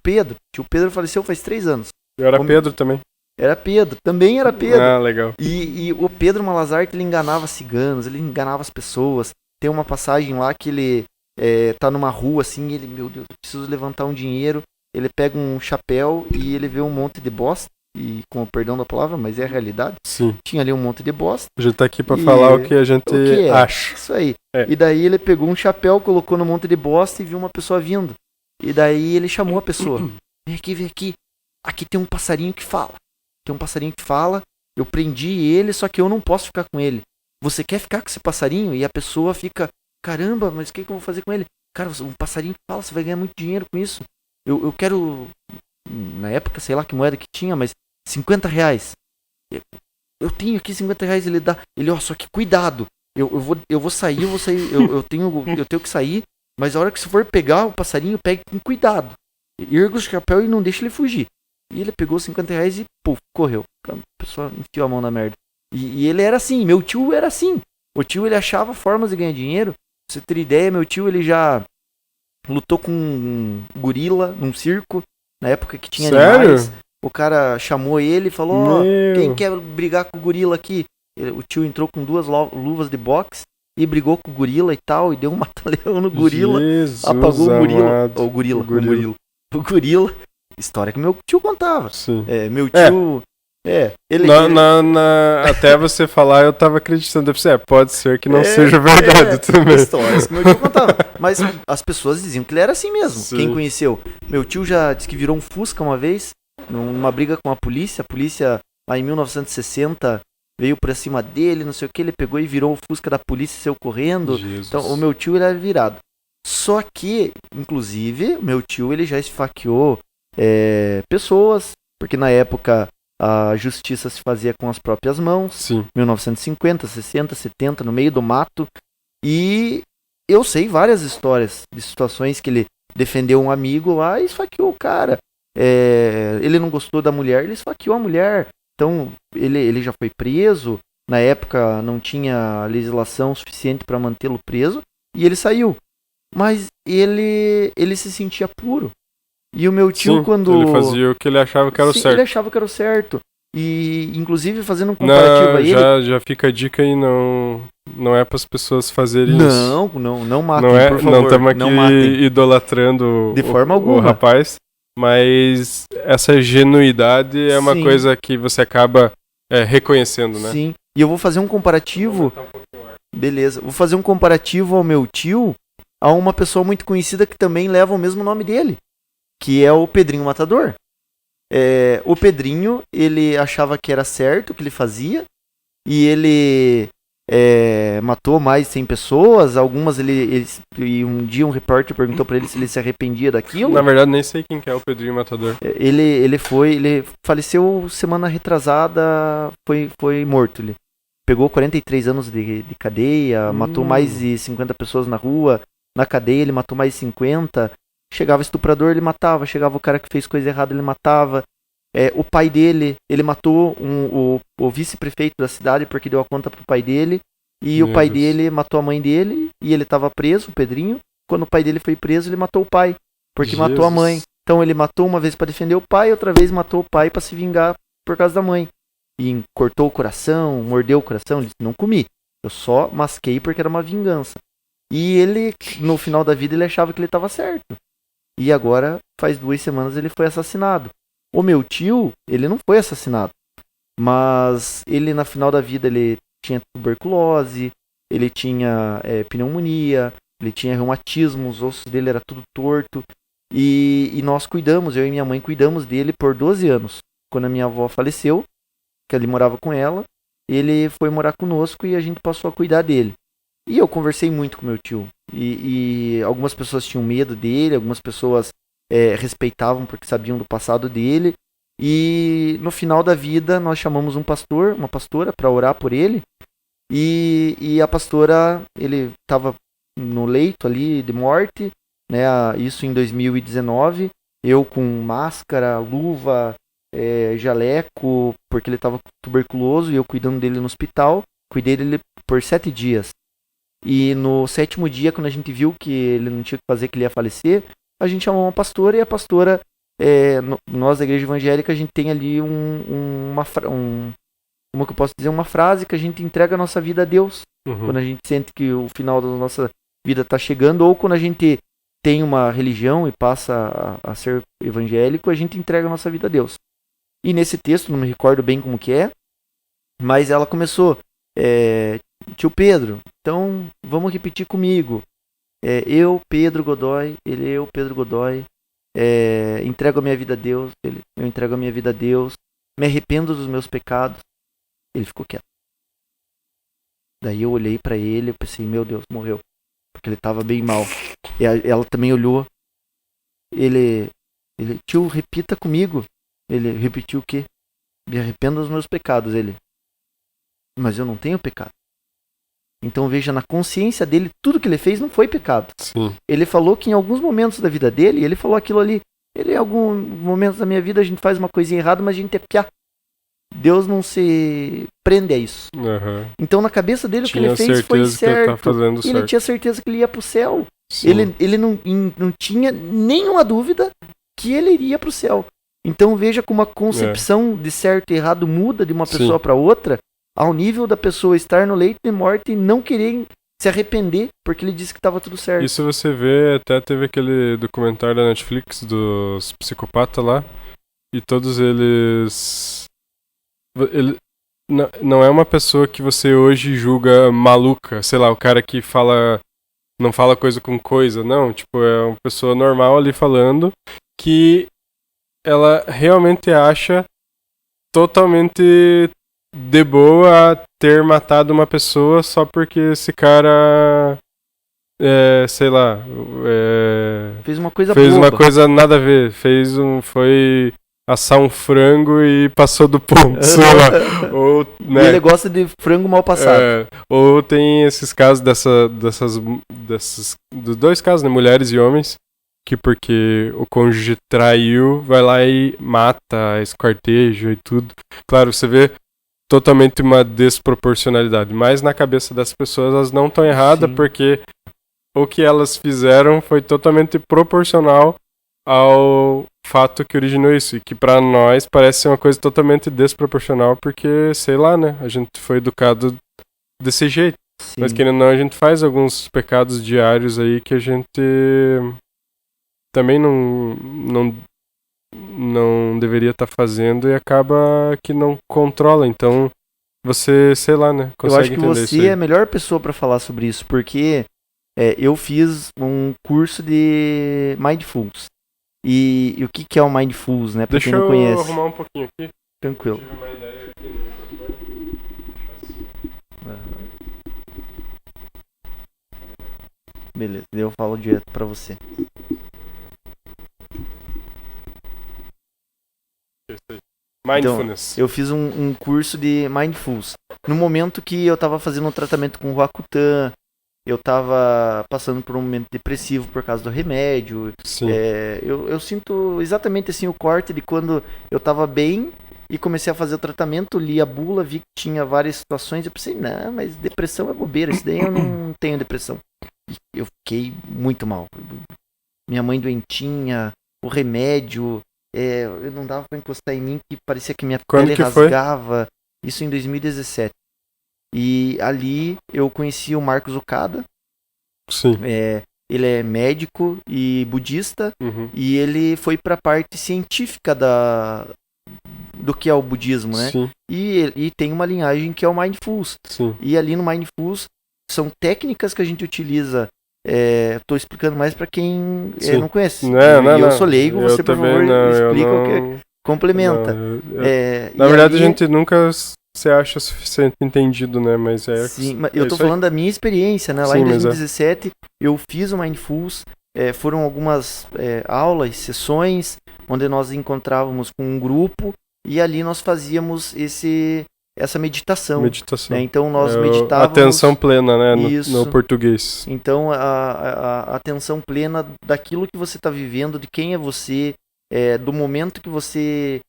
Pedro. Tio Pedro faleceu faz 3 anos. Eu era Pedro também. Era Pedro, também era Pedro. Ah, legal. E o Pedro Malazarte, ele enganava ciganos, ele enganava as pessoas. Tem uma passagem lá que ele tá numa rua assim, ele, meu Deus, eu preciso levantar um dinheiro. Ele pega um chapéu e ele vê um monte de bosta. E com o perdão da palavra, mas é a realidade. Sim. Tinha ali um monte de bosta. A gente tá aqui pra falar o que a gente acha. Isso aí. E daí ele pegou um chapéu, colocou no monte de bosta e viu uma pessoa vindo. E daí ele chamou a pessoa. Vem aqui. Aqui tem um passarinho que fala. Eu prendi ele, só que eu não posso ficar com ele. Você quer ficar com esse passarinho? E a pessoa fica, caramba, mas o que eu vou fazer com ele? Cara, um passarinho que fala, você vai ganhar muito dinheiro com isso. Eu quero, na época, sei lá que moeda que tinha, mas R$50. Eu tenho aqui R$50, ele dá. Ele, só que cuidado. Eu vou sair, eu tenho que sair, mas a hora que você for pegar o passarinho, pegue com cuidado. Erga o chapéu e não deixa ele fugir. E ele pegou R$50 e, correu. A pessoa enfiou a mão na merda. E ele era assim, meu tio era assim. O tio, ele achava formas de ganhar dinheiro. Pra você ter ideia, meu tio, ele já lutou com um gorila num circo, na época que tinha animais. O cara chamou ele e falou, Meu. quem quer brigar com o gorila aqui? O tio entrou com 2 luvas de boxe e brigou com o gorila e tal, e deu um mata-leão no gorila, Jesus apagou o gorila. amado. O gorila. História que meu tio contava. Sim. Meu tio... ele... Até você falar, eu tava acreditando. Pode ser que não seja verdade também. Histórias que meu tio contava. Mas as pessoas diziam que ele era assim mesmo. Sim. Quem conheceu. Meu tio já disse que virou um Fusca uma vez, numa briga com a polícia. A polícia, lá em 1960, veio pra cima dele, não sei o que. Ele pegou e virou o Fusca da polícia e saiu correndo. Jesus. Então, o meu tio, ele era virado. Só que, inclusive, meu tio, ele já esfaqueou pessoas, porque na época a justiça se fazia com as próprias mãos. Sim. 1950, 60, 70, no meio do mato. E eu sei várias histórias de situações que ele defendeu um amigo lá e esfaqueou o cara. Ele não gostou da mulher, ele esfaqueou a mulher. Então, ele já foi preso. Na época não tinha legislação suficiente para mantê-lo preso. E ele saiu. Mas ele se sentia puro. E o meu tio, quando... ele fazia o que ele achava que era o certo. Ele achava que era o certo. E, inclusive, fazendo um comparativo a ele... Já fica a dica aí, não é para as pessoas fazerem isso. Não matem, por favor. Não estamos aqui idolatrando de forma alguma. O rapaz, mas essa genuidade é uma coisa que você acaba reconhecendo, né? Sim, e eu vou fazer um comparativo... Beleza, vou fazer um comparativo ao meu tio, a uma pessoa muito conhecida que também leva o mesmo nome dele, que é o Pedrinho Matador. O Pedrinho, ele achava que era certo o que ele fazia, e ele matou mais de 100 pessoas, algumas e um dia um repórter perguntou pra ele se ele se arrependia daquilo. Na verdade, nem sei quem que é o Pedrinho Matador. Ele faleceu semana retrasada, foi morto. Ele pegou 43 anos de cadeia, matou mais de 50 pessoas na rua, na cadeia ele matou mais de 50. Chegava estuprador, ele matava. Chegava o cara que fez coisa errada, ele matava. O pai dele, ele matou o vice-prefeito da cidade porque deu a conta pro pai dele. E o pai dele matou a mãe dele e ele tava preso, o Pedrinho. Quando o pai dele foi preso, ele matou o pai porque matou a mãe. Então ele matou uma vez para defender o pai, outra vez matou o pai para se vingar por causa da mãe. E cortou o coração, mordeu o coração, ele disse, não comi. Eu só masquei porque era uma vingança. E ele, no final da vida, ele achava que ele estava certo. E agora, faz 2 semanas, ele foi assassinado. O meu tio, ele não foi assassinado. Mas ele, no final da vida, ele tinha tuberculose, ele tinha pneumonia, ele tinha reumatismo, os ossos dele era tudo torto. E nós cuidamos, eu e minha mãe cuidamos dele por 12 anos. Quando a minha avó faleceu, que ele morava com ela, ele foi morar conosco e a gente passou a cuidar dele. E eu conversei muito com meu tio. E algumas pessoas tinham medo dele, algumas pessoas respeitavam porque sabiam do passado dele. E no final da vida nós chamamos uma pastora para orar por ele. E a pastora, ele estava no leito ali de morte, né? Isso em 2019. Eu com máscara, luva, jaleco, porque ele estava tuberculoso e eu cuidando dele no hospital. Cuidei dele por 7 dias. E no 7º dia, quando a gente viu que ele não tinha o que fazer, que ele ia falecer, a gente chamou uma pastora e a pastora, nós da igreja evangélica, a gente tem ali como que eu posso dizer, uma frase que a gente entrega a nossa vida a Deus. Quando a gente sente que o final da nossa vida está chegando, ou quando a gente tem uma religião e passa a ser evangélico, a gente entrega a nossa vida a Deus. E nesse texto, não me recordo bem como que é, mas ela começou, tio Pedro, então vamos repetir comigo. Eu, Pedro Godoy, entrego a minha vida a Deus, eu entrego a minha vida a Deus, me arrependo dos meus pecados. Ele ficou quieto. Daí eu olhei pra ele, eu pensei, meu Deus, morreu. Porque ele tava bem mal. E ela também olhou. Ele, tio, repita comigo. Ele repetiu o quê? Me arrependo dos meus pecados. Ele, mas eu não tenho pecado. Então veja, na consciência dele, tudo que ele fez não foi pecado. Sim. Ele falou que em alguns momentos da vida dele, ele falou aquilo ali. Em alguns momentos da minha vida a gente faz uma coisinha errada, mas a gente é piá. Deus não se prende a isso. Então na cabeça dele o que ele fez foi certo. E ele tinha certeza que ele ia pro céu. Ele não tinha nenhuma dúvida que ele iria pro céu. Então veja como a concepção de certo e errado muda de uma pessoa para outra, ao nível da pessoa estar no leito de morte e não querer se arrepender porque ele disse que estava tudo certo. Isso você vê, até teve aquele documentário da Netflix dos psicopatas lá, e todos eles... Não é uma pessoa que você hoje julga maluca, sei lá, o cara que não fala coisa com coisa, não, tipo, é uma pessoa normal ali falando que ela realmente acha totalmente de boa ter matado uma pessoa só porque esse cara, sei lá, fez uma coisa fez boba. uma coisa nada a ver, foi assar um frango e passou do ponto, sei lá. Ou, né, e ele gosta de frango mal passado. Ou tem esses casos dos dois casos, né, mulheres e homens, que porque o cônjuge traiu, vai lá e mata, esquarteja e tudo. Claro, você vê totalmente uma desproporcionalidade, mas na cabeça das pessoas elas não estão erradas, porque o que elas fizeram foi totalmente proporcional ao fato que originou isso, e que pra nós parece ser uma coisa totalmente desproporcional, porque, sei lá, né, a gente foi educado desse jeito. Sim. Mas querendo ou não, a gente faz alguns pecados diários aí que a gente também não deveria estar fazendo e acaba que não controla. Então, você, sei lá, né, consegue entender isso. Eu acho que você é a melhor pessoa pra falar sobre isso, porque eu fiz um curso de Mindfulness. E o que é o Mindfulness, né? Pra quem não conhece. Deixa eu arrumar um pouquinho aqui. Tranquilo. Tive uma ideia aqui. Beleza, daí eu falo direto pra você. Mindfulness. Então, eu fiz um curso de Mindfulness. No momento que eu tava fazendo um tratamento com o Roacutan, eu tava passando por um momento depressivo por causa do remédio. Sim. Eu sinto exatamente assim o corte de quando eu tava bem e comecei a fazer o tratamento, li a bula, vi que tinha várias situações. Eu pensei, não, mas depressão é bobeira, isso daí eu não tenho depressão. E eu fiquei muito mal. Minha mãe doentinha, o remédio, eu não dava pra encostar em mim, que parecia que minha pele rasgava. Foi? Isso em 2017. E ali eu conheci o Marcos Okada. Sim. Ele é médico e budista. E ele foi para a parte científica do que é o budismo, né? Sim. E tem uma linhagem que é o Mindfulness. Sim. E ali no Mindfulness são técnicas que a gente utiliza. Estou explicando mais para quem não conhece. Eu sou leigo, você por favor explica complementa. Na verdade a gente nunca se acha suficiente entendido, né? Mas sim, mas eu tô falando da minha experiência, né? Lá sim, em 2017 eu fiz o Mindfulness, foram algumas aulas, sessões, onde nós encontrávamos com um grupo e ali nós fazíamos essa meditação. Né? Então nós meditávamos... Atenção plena, né? No português. Então a atenção plena daquilo que você está vivendo, de quem é você, do momento que você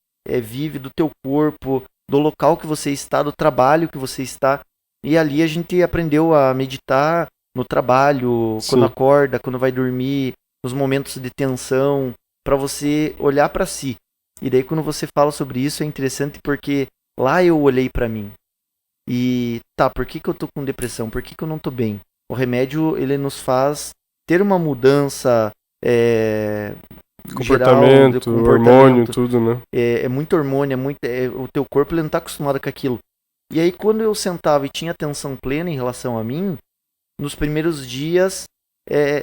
vive, do teu corpo, do local que você está, do trabalho que você está. E ali a gente aprendeu a meditar no trabalho, sim, quando acorda, quando vai dormir, nos momentos de tensão, para você olhar para si. E daí quando você fala sobre isso é interessante porque lá eu olhei para mim. E por que eu tô com depressão? Por que eu não tô bem? O remédio, ele nos faz ter uma mudança comportamento, geral, hormônio, tudo, né? É muito hormônio, o teu corpo ele não tá acostumado com aquilo. E aí quando eu sentava e tinha atenção plena em relação a mim, nos primeiros dias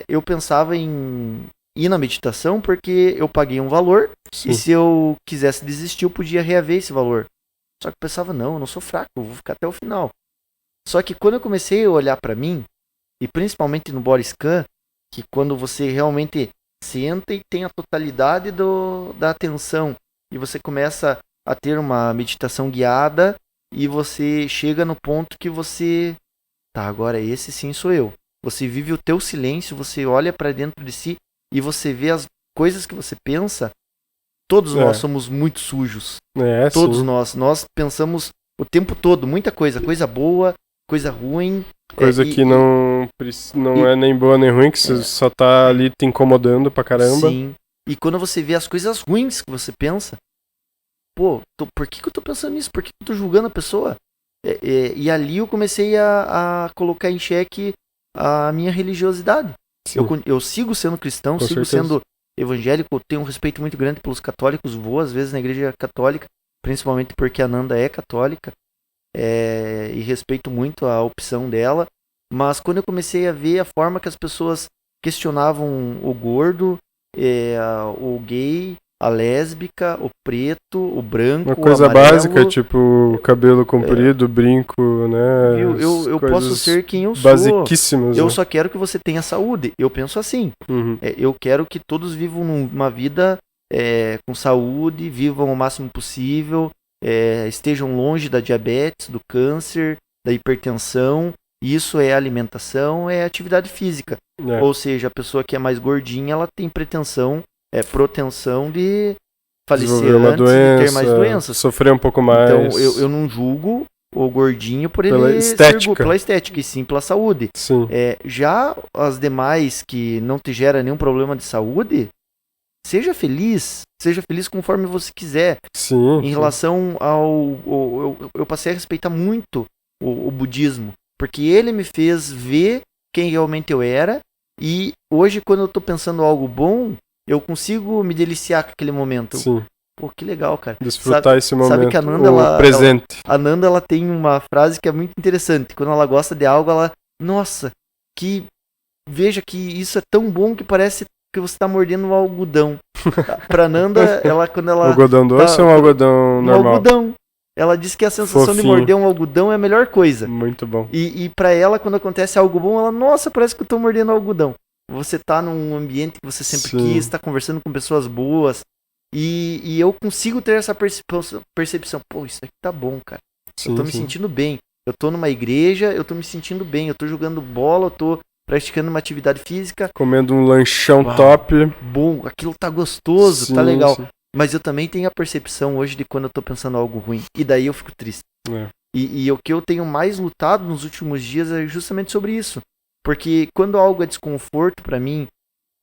eu pensava em ir na meditação porque eu paguei um valor, sim, e se eu quisesse desistir eu podia reaver esse valor. Só que eu pensava, não, eu não sou fraco, eu vou ficar até o final. Só que quando eu comecei a olhar para mim, e principalmente no body scan, que quando você realmente senta e tem a totalidade da atenção e você começa a ter uma meditação guiada e você chega no ponto que você agora esse sim sou eu. Você vive o teu silêncio, você olha para dentro de si e você vê as coisas que você pensa. Todos nós somos muito sujos. Todos nós pensamos o tempo todo muita coisa boa, coisa ruim, coisa que não é nem boa nem ruim, que você só tá ali te incomodando pra caramba. Sim. E quando você vê as coisas ruins que você pensa, pô, por que eu tô pensando nisso? Por que eu tô julgando a pessoa? E ali eu comecei a colocar em xeque a minha religiosidade. Eu sigo sendo cristão, Com sigo certeza. sendo evangélico, tenho um respeito muito grande pelos católicos, vou às vezes na igreja católica, principalmente porque a Nanda é católica, e respeito muito a opção dela, mas quando eu comecei a ver a forma que as pessoas questionavam o gordo, o gay, a lésbica, o preto, o branco, Uma o coisa básica, amarelo, tipo cabelo comprido, brinco, né? viu? As Eu posso coisas ser quem eu sou. basiquíssimas, Eu né? só quero que você tenha saúde. Eu penso assim. Uhum. Eu quero que todos vivam uma vida com saúde, vivam o máximo possível, estejam longe da diabetes, do câncer, da hipertensão. Isso é alimentação, é atividade física. É. Ou seja, a pessoa que é mais gordinha, ela tem propensão de falecer Desenvolver uma antes de ter mais doença, doenças. sofrer um pouco mais. Então, eu não julgo o gordinho por Pela ele estética. pela estética, e sim pela saúde. Sim, Já as demais que não te geram nenhum problema de saúde, seja feliz conforme você quiser. sim. Em relação eu passei a respeitar muito o budismo, porque ele me fez ver quem realmente eu era, e hoje, quando eu tô pensando algo bom, eu consigo me deliciar com aquele momento. Sim. Pô, que legal, cara. Desfrutar esse momento. Sabe que a Nanda, presente. a Nanda, ela tem uma frase que é muito interessante. Quando ela gosta de algo, nossa, veja que isso é tão bom que parece que você tá mordendo um algodão. Pra Nanda, quando ela... Algodão doce ou um algodão normal? algodão. Ela diz que a sensação de morder um algodão é a melhor coisa. Muito bom. E pra ela, quando acontece algo bom, ela, nossa, parece que eu tô mordendo algodão. Você tá num ambiente que você sempre quis, tá conversando com pessoas boas, e eu consigo ter essa percepção. Pô, isso aqui tá bom, cara. Eu tô me sentindo bem. Eu tô numa igreja, eu tô me sentindo bem. Eu tô jogando bola, eu tô praticando uma atividade física. Comendo um lanchão top. Bom, aquilo tá gostoso, tá legal. Sim. Mas eu também tenho a percepção hoje de quando eu tô pensando algo ruim. E daí eu fico triste. E o que eu tenho mais lutado nos últimos dias é justamente sobre isso. Porque quando algo é desconforto pra mim,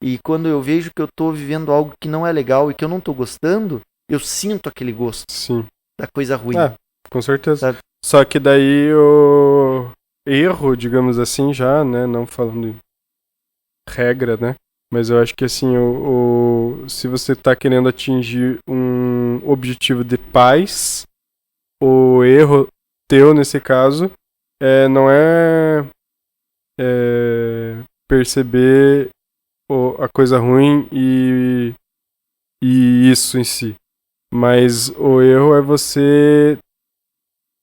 e quando eu vejo que eu tô vivendo algo que não é legal e que eu não tô gostando, eu sinto aquele gosto da coisa ruim. Com certeza. Sabe? Só que daí o erro, digamos assim, já, né? Não falando regra, né? Mas eu acho que assim, se você tá querendo atingir um objetivo de paz, o erro teu, nesse caso, não é perceber a coisa ruim e isso em si. Mas o erro é você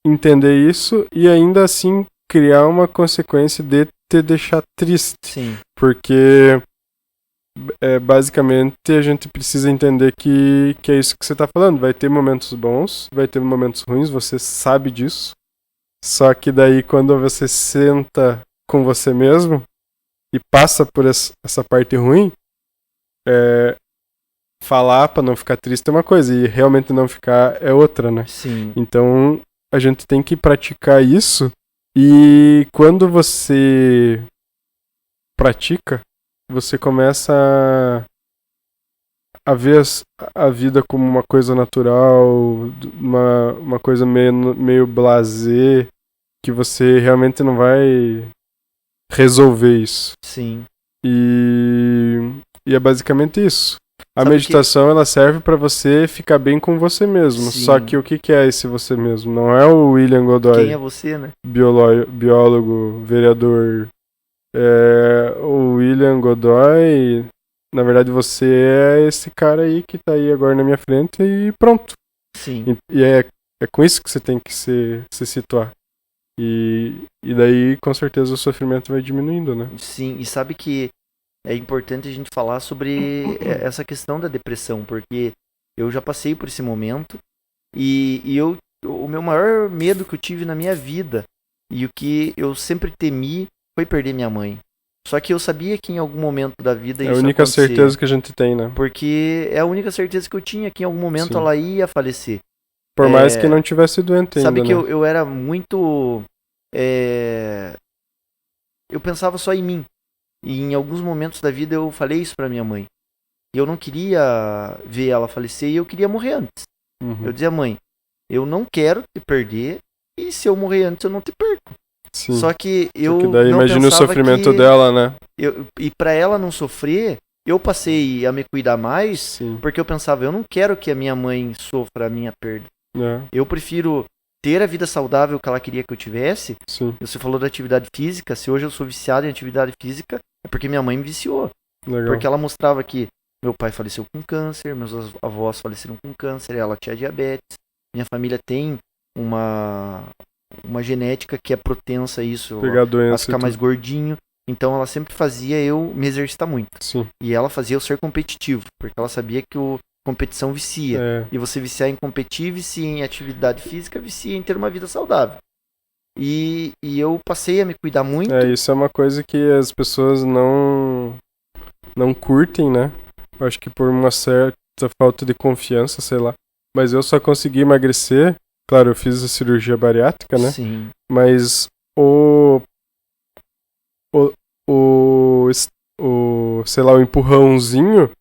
entender isso e ainda assim criar uma consequência de te deixar triste. Sim. Porque basicamente a gente precisa entender que é isso que você está falando. Vai ter momentos bons, vai ter momentos ruins, você sabe disso. Só que daí quando você senta com você mesmo e passa por essa parte ruim, falar pra não ficar triste é uma coisa, e realmente não ficar é outra, né? Sim. Então a gente tem que praticar isso, e quando você pratica, você começa a ver a vida como uma coisa natural, uma coisa meio blasé, que você realmente não vai resolver isso. Sim. E é basicamente isso. A Sabe meditação ela serve para você ficar bem com você mesmo. Sim. Só que o que é esse você mesmo? Não é o William Godoy. Quem é você, né? Biólogo, vereador. O William Godoy, na verdade você é esse cara aí que tá aí agora na minha frente e pronto. Sim. E é com isso que você tem que se situar. E daí, com certeza, o sofrimento vai diminuindo, né? Sim, e sabe que é importante a gente falar sobre essa questão da depressão, porque eu já passei por esse momento e o meu maior medo que eu tive na minha vida e o que eu sempre temi foi perder minha mãe. Só que eu sabia que em algum momento da vida isso ia acontecer. É a única certeza que a gente tem, né? Porque é a única certeza que eu tinha, que em algum momento ela ia falecer. Por mais que não tivesse doente ainda, sabe que né? eu era muito... eu pensava só em mim. E em alguns momentos da vida eu falei isso pra minha mãe. E eu não queria ver ela falecer e eu queria morrer antes. Eu dizia, mãe, eu não quero te perder e se eu morrer antes eu não te perco. Sim. Só que eu Porque daí não imagina o pensava sofrimento que dela, né? e para ela não sofrer, eu passei a me cuidar mais, Sim. porque eu pensava, eu não quero que a minha mãe sofra a minha perda. É, Eu prefiro ter a vida saudável que ela queria que eu tivesse. sim. Você falou da atividade física, se hoje eu sou viciado em atividade física, é porque minha mãe me viciou. Legal. Porque ela mostrava que meu pai faleceu com câncer, meus avós faleceram com câncer, ela tinha diabetes. Minha família tem uma genética que é propensa a isso, Pegar doença a ficar mais gordinho. Então ela sempre fazia eu me exercitar muito. Sim. E ela fazia eu ser competitivo, porque ela sabia que competição vicia. É. E você viciar em competir, vicia em atividade física, vicia em ter uma vida saudável. E eu passei a me cuidar muito. Isso é uma coisa que as pessoas não curtem, né? Eu acho que por uma certa falta de confiança, sei lá. Mas eu só consegui emagrecer. Claro, eu fiz a cirurgia bariátrica, né? Sim. Mas sei lá, o empurrãozinho,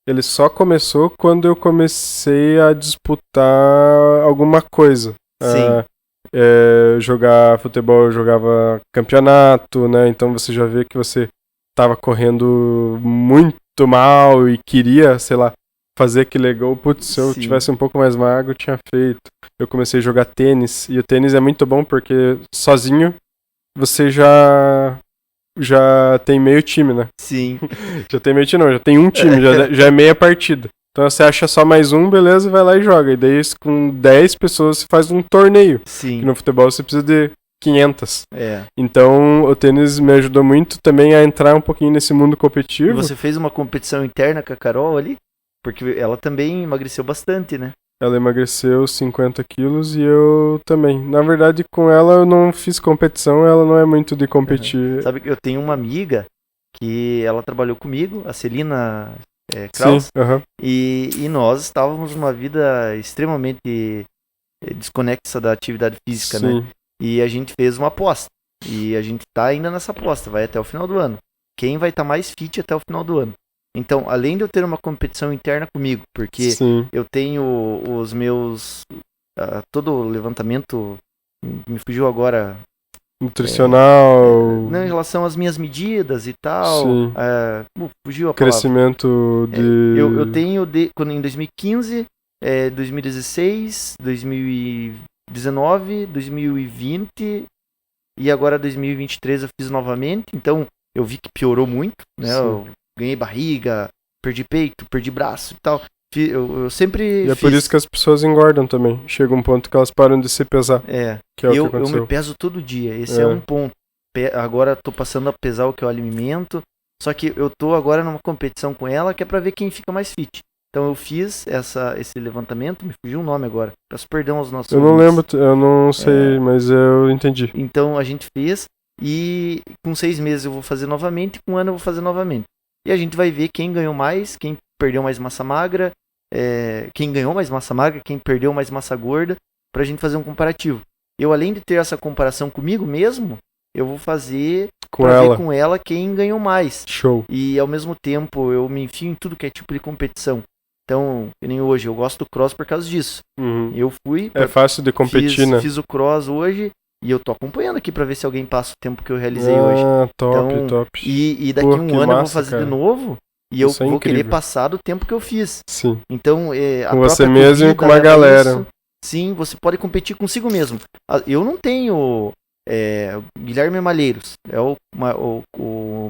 ele só começou quando eu comecei a disputar alguma coisa. Sim. Jogar futebol, eu jogava campeonato, né? Então você já vê que você tava correndo muito mal e queria, sei lá, fazer aquele gol. Putz, se eu Sim. tivesse um pouco mais magro, eu tinha feito. Eu comecei a jogar tênis, e o tênis é muito bom porque sozinho você já tem meio time, né? Sim. Já tem meio time, não, já tem um time, já é meia partida. Então você acha só mais um, beleza, vai lá e joga. E daí com 10 pessoas você faz um torneio. Sim. Que no futebol você precisa de 500. É. Então o tênis me ajudou muito também a entrar um pouquinho nesse mundo competitivo. E você fez uma competição interna com a Carol ali? Porque ela também emagreceu bastante, né? Ela emagreceu 50 quilos e eu também. Na verdade, com ela eu não fiz competição, ela não é muito de competir. Sabe que eu tenho uma amiga que ela trabalhou comigo, a Celina Kraus. Sim, aham. E nós estávamos numa vida extremamente desconexa da atividade física, Sim. né? E a gente fez uma aposta. E a gente tá ainda nessa aposta, vai até o final do ano. Quem vai estar mais fit até o final do ano? Então, além de eu ter uma competição interna comigo, porque Sim. eu tenho os meus... todo o levantamento, me fugiu agora... Nutricional... em relação às minhas medidas e tal. Sim. Fugiu a palavra. Crescimento de... Eu tenho, em 2015, 2016, 2019, 2020 e agora 2023 eu fiz novamente. Então, eu vi que piorou muito, né? Sim. Eu ganhei barriga, perdi peito, perdi braço e tal. Eu sempre E é por isso que as pessoas engordam também. Chega um ponto que elas param de se pesar. Que é o que eu aconteceu. me peso todo dia. Esse é um ponto. Agora tô passando a pesar o que eu alimento. Só que eu tô agora numa competição com ela que é pra ver quem fica mais fit. Então eu fiz esse levantamento, me fugiu o nome agora. Peço perdão aos nossos Eu não ouvintes. lembro, eu não sei, mas eu entendi. Então a gente fez e com 6 meses eu vou fazer novamente, com um ano eu vou fazer novamente. E a gente vai ver quem ganhou mais, quem perdeu mais massa magra, quem ganhou mais massa magra, quem perdeu mais massa gorda, pra gente fazer um comparativo. Eu, além de ter essa comparação comigo mesmo, eu vou fazer ver com ela quem ganhou mais. Show. E ao mesmo tempo eu me enfio em tudo que é tipo de competição. Então, que nem hoje, eu gosto do cross por causa disso. Uhum. Eu fui... É fácil de competir, né? Fiz o cross hoje e eu tô acompanhando aqui pra ver se alguém passa o tempo que eu realizei hoje. Top, então, top. E daqui a um ano eu vou fazer cara. de novo e eu Isso é vou incrível. querer passar do tempo que eu fiz. Sim. Então, com você mesmo e com uma galera. Isso. Sim, você pode competir consigo mesmo. Eu não tenho... Guilherme Malheiros é o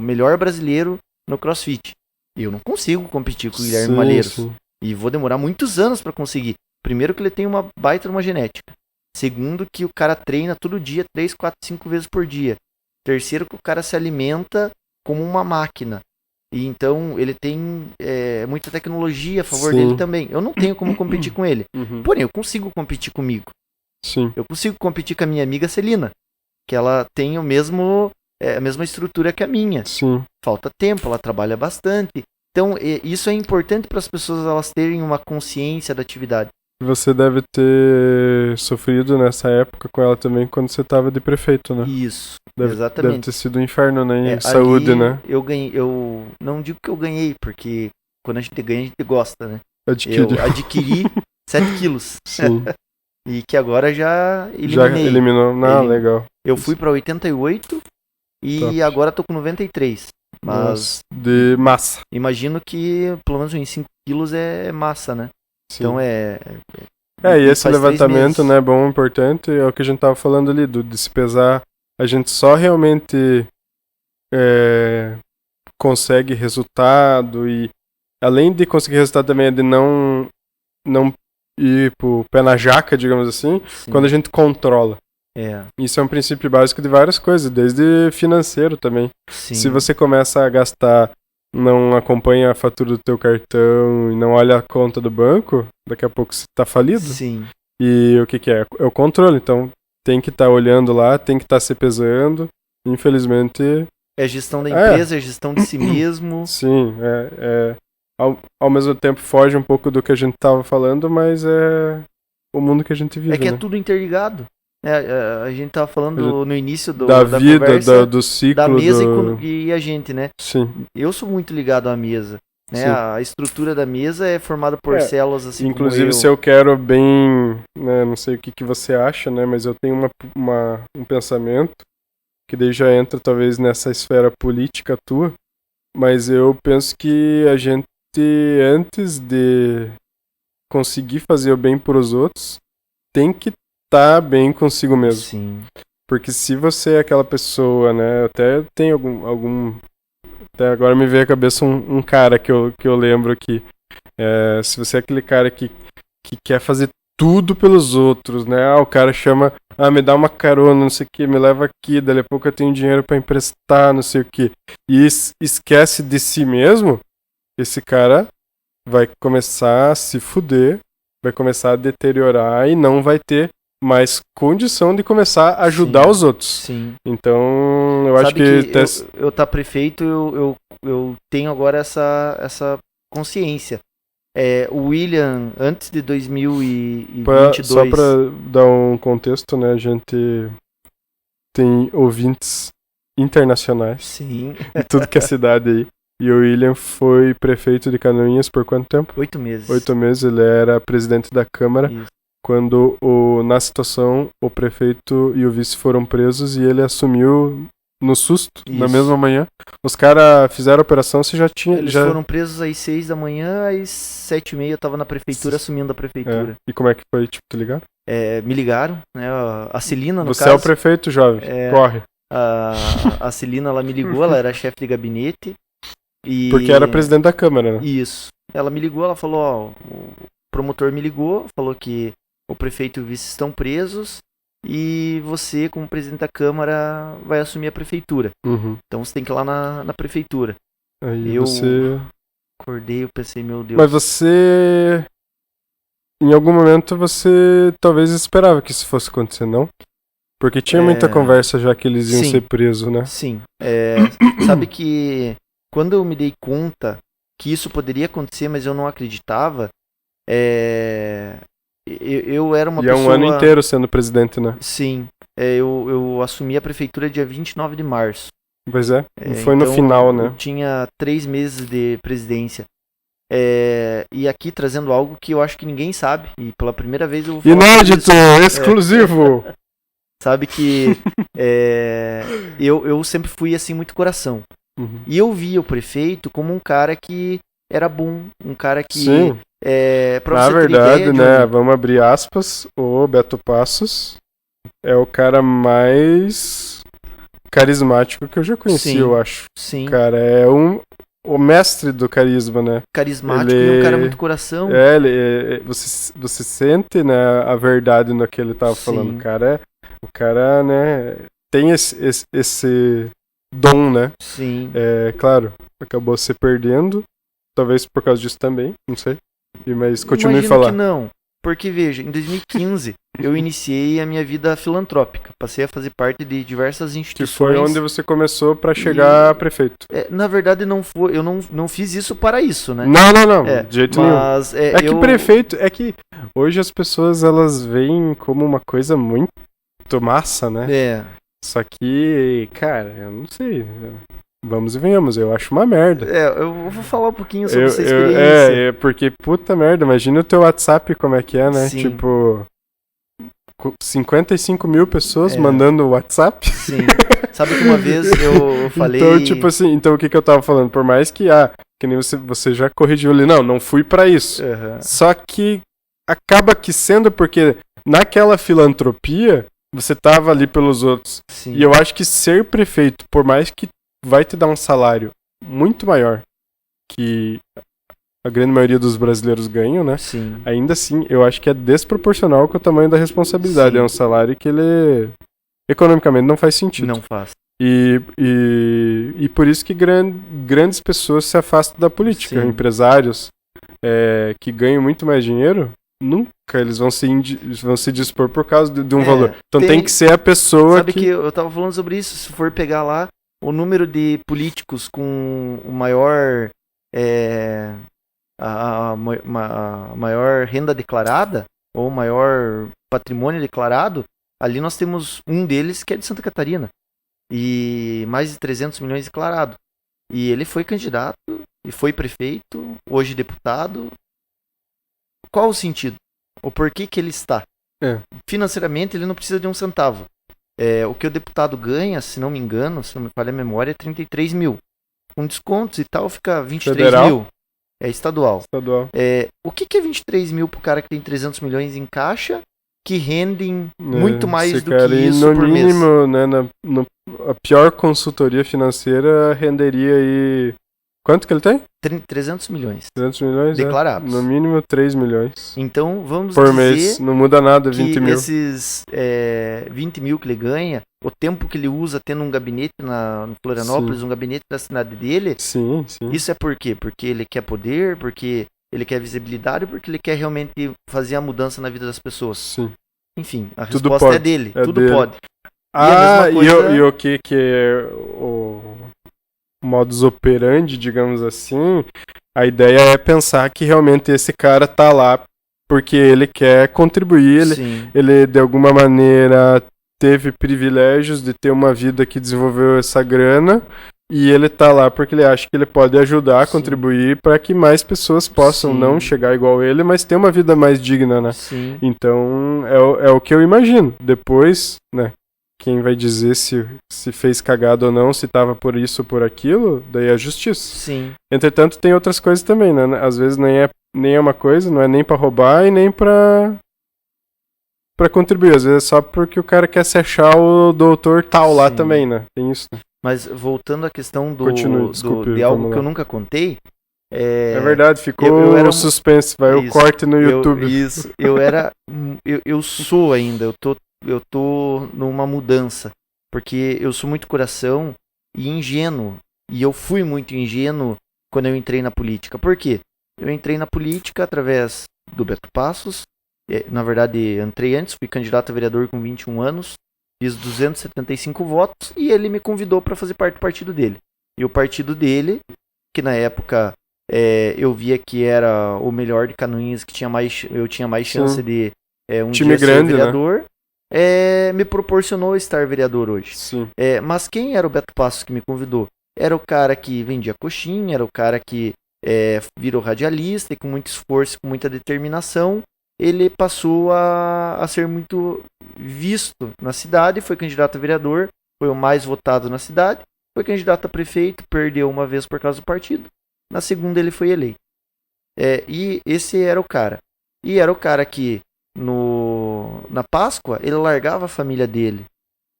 melhor brasileiro no CrossFit. Eu não consigo competir com o Guilherme Malheiros. Sim. E vou demorar muitos anos para conseguir. Primeiro que ele tem uma baita uma genética. Segundo que o cara treina todo dia, 3, 4, 5 vezes por dia. Terceiro que o cara se alimenta como uma máquina. E então ele tem muita tecnologia a favor dele também. Eu não tenho como competir com ele. Uhum. Porém, eu consigo competir comigo. Sim. Eu consigo competir com a minha amiga Celina. Que ela tem a mesma estrutura que a minha. Sim. Falta tempo, ela trabalha bastante. Então, isso é importante para as pessoas elas terem uma consciência da atividade. Você deve ter sofrido nessa época com ela também quando você estava de prefeito, né? Isso, exatamente. Deve ter sido um inferno, né? Em saúde, ali, né? Eu não digo que eu ganhei, porque quando a gente ganha, a gente gosta, né? Adquiri. Eu adquiri 7 quilos. Sim. E que agora já Já eliminei. eliminou. Não, legal. Eu fui pra 88 e Top. agora tô com 93. Mas Nossa, de massa. imagino que pelo menos uns 5 quilos é massa, né? Sim. Então é... E esse faz 3 levantamento, meses. né, bom, importante, é o que a gente tava falando ali, de se pesar. A gente só realmente consegue resultado e além de conseguir resultado também é de não ir pro pé na jaca, digamos assim, Sim. quando a gente controla. É, Isso é um princípio básico de várias coisas, desde financeiro também. sim. Se você começa a gastar, não acompanha a fatura do teu cartão e não olha a conta do banco, daqui a pouco você tá falido. Sim. E o que é? É o controle. Então tem que estar olhando lá, tem que estar se pesando. Infelizmente, É gestão da empresa, é gestão de si mesmo. sim. Ao mesmo tempo foge um pouco do que a gente tava falando, mas é o mundo que a gente vive, É que né? é tudo interligado. A gente tava falando no início da vida, conversa do ciclo. da mesa e a gente, né? Sim. Eu sou muito ligado à mesa. Né? Sim. A estrutura da mesa é formada por células assim Inclusive, como eu. se eu quero bem, né, não sei o que você acha, né, mas eu tenho um pensamento que daí já entra talvez nessa esfera política tua, mas eu penso que a gente, antes de conseguir fazer o bem para os outros, tem que estar bem consigo mesmo. Sim. Porque se você é aquela pessoa, né, até tem algum até agora me veio à cabeça um cara que eu lembro que se você é aquele cara que quer fazer tudo pelos outros, né? O cara chama, me dá uma carona, não sei o que, me leva aqui, dali a pouco eu tenho dinheiro pra emprestar, não sei o que. E esquece de si mesmo, esse cara vai começar a se fuder, vai começar a deteriorar e não vai ter mais condição de começar a ajudar os outros. Sim. Então, eu acho que... eu tá prefeito, eu tenho agora essa consciência. O William, antes de 2022... Só pra dar um contexto, né, a gente tem ouvintes internacionais. Sim. De tudo que é cidade aí. E o William foi prefeito de Canoinhas por quanto tempo? 8 meses. 8 meses, ele era presidente da Câmara. Isso. Quando, na situação, o prefeito e o vice foram presos e ele assumiu no susto, na mesma manhã. Os caras fizeram a operação, você já tinha... Eles foram presos às 6 da manhã, às 7h30 eu tava na prefeitura, assumindo a prefeitura. E como é que foi, tipo, te ligaram? Me ligaram, né, a Celina, no Você caso. É o prefeito, jovem, corre. A Celina, ela me ligou, ela era chefe de gabinete. Porque era presidente da Câmara, né? Isso. Ela me ligou, ela falou, o promotor me ligou, falou que o prefeito e o vice estão presos e você, como presidente da Câmara, vai assumir a prefeitura. Uhum. Então você tem que ir lá na prefeitura. Aí você... acordei, eu pensei, meu Deus. Mas você... Em algum momento você talvez esperava que isso fosse acontecer, não? Porque tinha muita conversa já que eles iam ser presos, né? Sim. Sabe que quando eu me dei conta que isso poderia acontecer, mas eu não acreditava, eu era uma pessoa... E é um ano inteiro sendo presidente, né? Sim. Eu assumi a prefeitura dia 29 de março. Pois é. Foi no final, né? Eu tinha 3 meses de presidência. E aqui trazendo algo que eu acho que ninguém sabe. E pela primeira vez eu vou falar inédito! Exclusivo! Sabe que eu sempre fui assim muito coração. Uhum. E eu via o prefeito como um cara que era bom. Um cara que... Sim. Na verdade, ideia, né? Johnny, Vamos abrir aspas. O Beto Passos é o cara mais carismático que eu já conheci, sim, eu acho. Sim. O cara é o mestre do carisma, né? Carismático e um cara muito coração. Você sente, né, a verdade no que ele tava falando. O cara, né, tem esse dom, né? Sim. Claro, acabou se perdendo. Talvez por causa disso também, não sei. Mas continue a Imagino falar. que não. Porque, veja, em 2015 eu iniciei a minha vida filantrópica. Passei a fazer parte de diversas instituições. Que foi onde você começou para chegar a prefeito. Na verdade, não foi, eu não fiz isso para isso, né? Não, de jeito mas, nenhum. Que prefeito... É que hoje as pessoas, elas veem como uma coisa muito massa, né? Só que, cara, eu não sei. vamos e venhamos, eu acho uma merda. Eu vou falar um pouquinho sobre essa experiência. Porque, puta merda, imagina o teu WhatsApp como é que é, né? Sim. Tipo, 55 mil pessoas mandando WhatsApp. Sim. Sabe que uma vez eu falei... Então, tipo assim, então o que eu tava falando? Por mais que, que nem você já corrigiu ali, não fui pra isso. Uhum. Só que acaba que sendo porque naquela filantropia, você tava ali pelos outros. Sim. E eu acho que ser prefeito, por mais que vai te dar um salário muito maior que a grande maioria dos brasileiros ganham, né? Sim. Ainda assim, eu acho que é desproporcional com o tamanho da responsabilidade. Sim. É um salário que ele economicamente não faz sentido. Não faz. E por isso que grandes pessoas se afastam da política. Sim. Empresários que ganham muito mais dinheiro, nunca eles vão se dispor por causa de um valor. Então tem que ser a pessoa Sabe que eu tava falando sobre isso. Se for pegar lá o número de políticos com o maior... a maior renda declarada, ou maior patrimônio declarado, ali nós temos um deles que é de Santa Catarina. E mais de 300 milhões declarado. E ele foi candidato, e foi prefeito, hoje deputado. Qual o sentido? O porquê que ele está? Financeiramente ele não precisa de um centavo. O que o deputado ganha, se não me engano, se não me falha a memória, é 33 mil. Com descontos e tal, fica 23 Federal? mil. É estadual. Estadual. O que é 23 mil pro cara que tem 300 milhões em caixa, que rendem muito mais do que isso no por mínimo, mês? né, a pior consultoria financeira renderia aí... Quanto que ele tem? 300 milhões. 300 milhões? Declarados. No mínimo 3 milhões. Então, vamos por dizer mês. Não muda nada, 20 que mil. esses 20 mil que ele ganha, o tempo que ele usa tendo um gabinete em Florianópolis, um gabinete da cidade dele, sim. Isso é por quê? Porque ele quer poder, porque ele quer visibilidade, ou porque ele quer realmente fazer a mudança na vida das pessoas? Sim. Enfim, a Tudo resposta pode. é dele. É Tudo dele. pode. E o que é o modus operandi, digamos assim, a ideia é pensar que realmente esse cara tá lá porque ele quer contribuir, ele de alguma maneira teve privilégios de ter uma vida que desenvolveu essa grana e ele tá lá porque ele acha que ele pode ajudar a contribuir para que mais pessoas possam não chegar igual ele, mas ter uma vida mais digna, né? Sim. Então é o que eu imagino. Depois, né? Quem vai dizer se fez cagada ou não, se tava por isso ou por aquilo, daí é a justiça. Sim. Entretanto, tem outras coisas também, né? Às vezes nem é uma coisa, não é nem pra roubar e nem pra contribuir. Às vezes é só porque o cara quer se achar o doutor tal lá também, né? Tem isso, né? Mas voltando à questão Desculpe, de algo que eu nunca contei... É verdade, ficou o suspense, vai o corte no YouTube. Eu sou ainda, eu tô numa mudança, porque eu sou muito coração e ingênuo, e eu fui muito ingênuo quando eu entrei na política. Por quê? Eu entrei na política através do Beto Passos, na verdade entrei antes, fui candidato a vereador com 21 anos, fiz 275 votos e ele me convidou para fazer parte do partido dele. E o partido dele, que na época eu via que era o melhor de Canoinhas, que eu tinha mais chance de um time dia grande, ser vereador, né? Me proporcionou estar vereador hoje. Sim. Mas quem era o Beto Passos que me convidou? Era o cara que vendia coxinha, era o cara que virou radialista e com muito esforço, com muita determinação, ele passou a ser muito visto na cidade, foi candidato a vereador, foi o mais votado na cidade, foi candidato a prefeito, perdeu uma vez por causa do partido, na segunda ele foi eleito. E esse era o cara. E era o cara que na Páscoa ele largava a família dele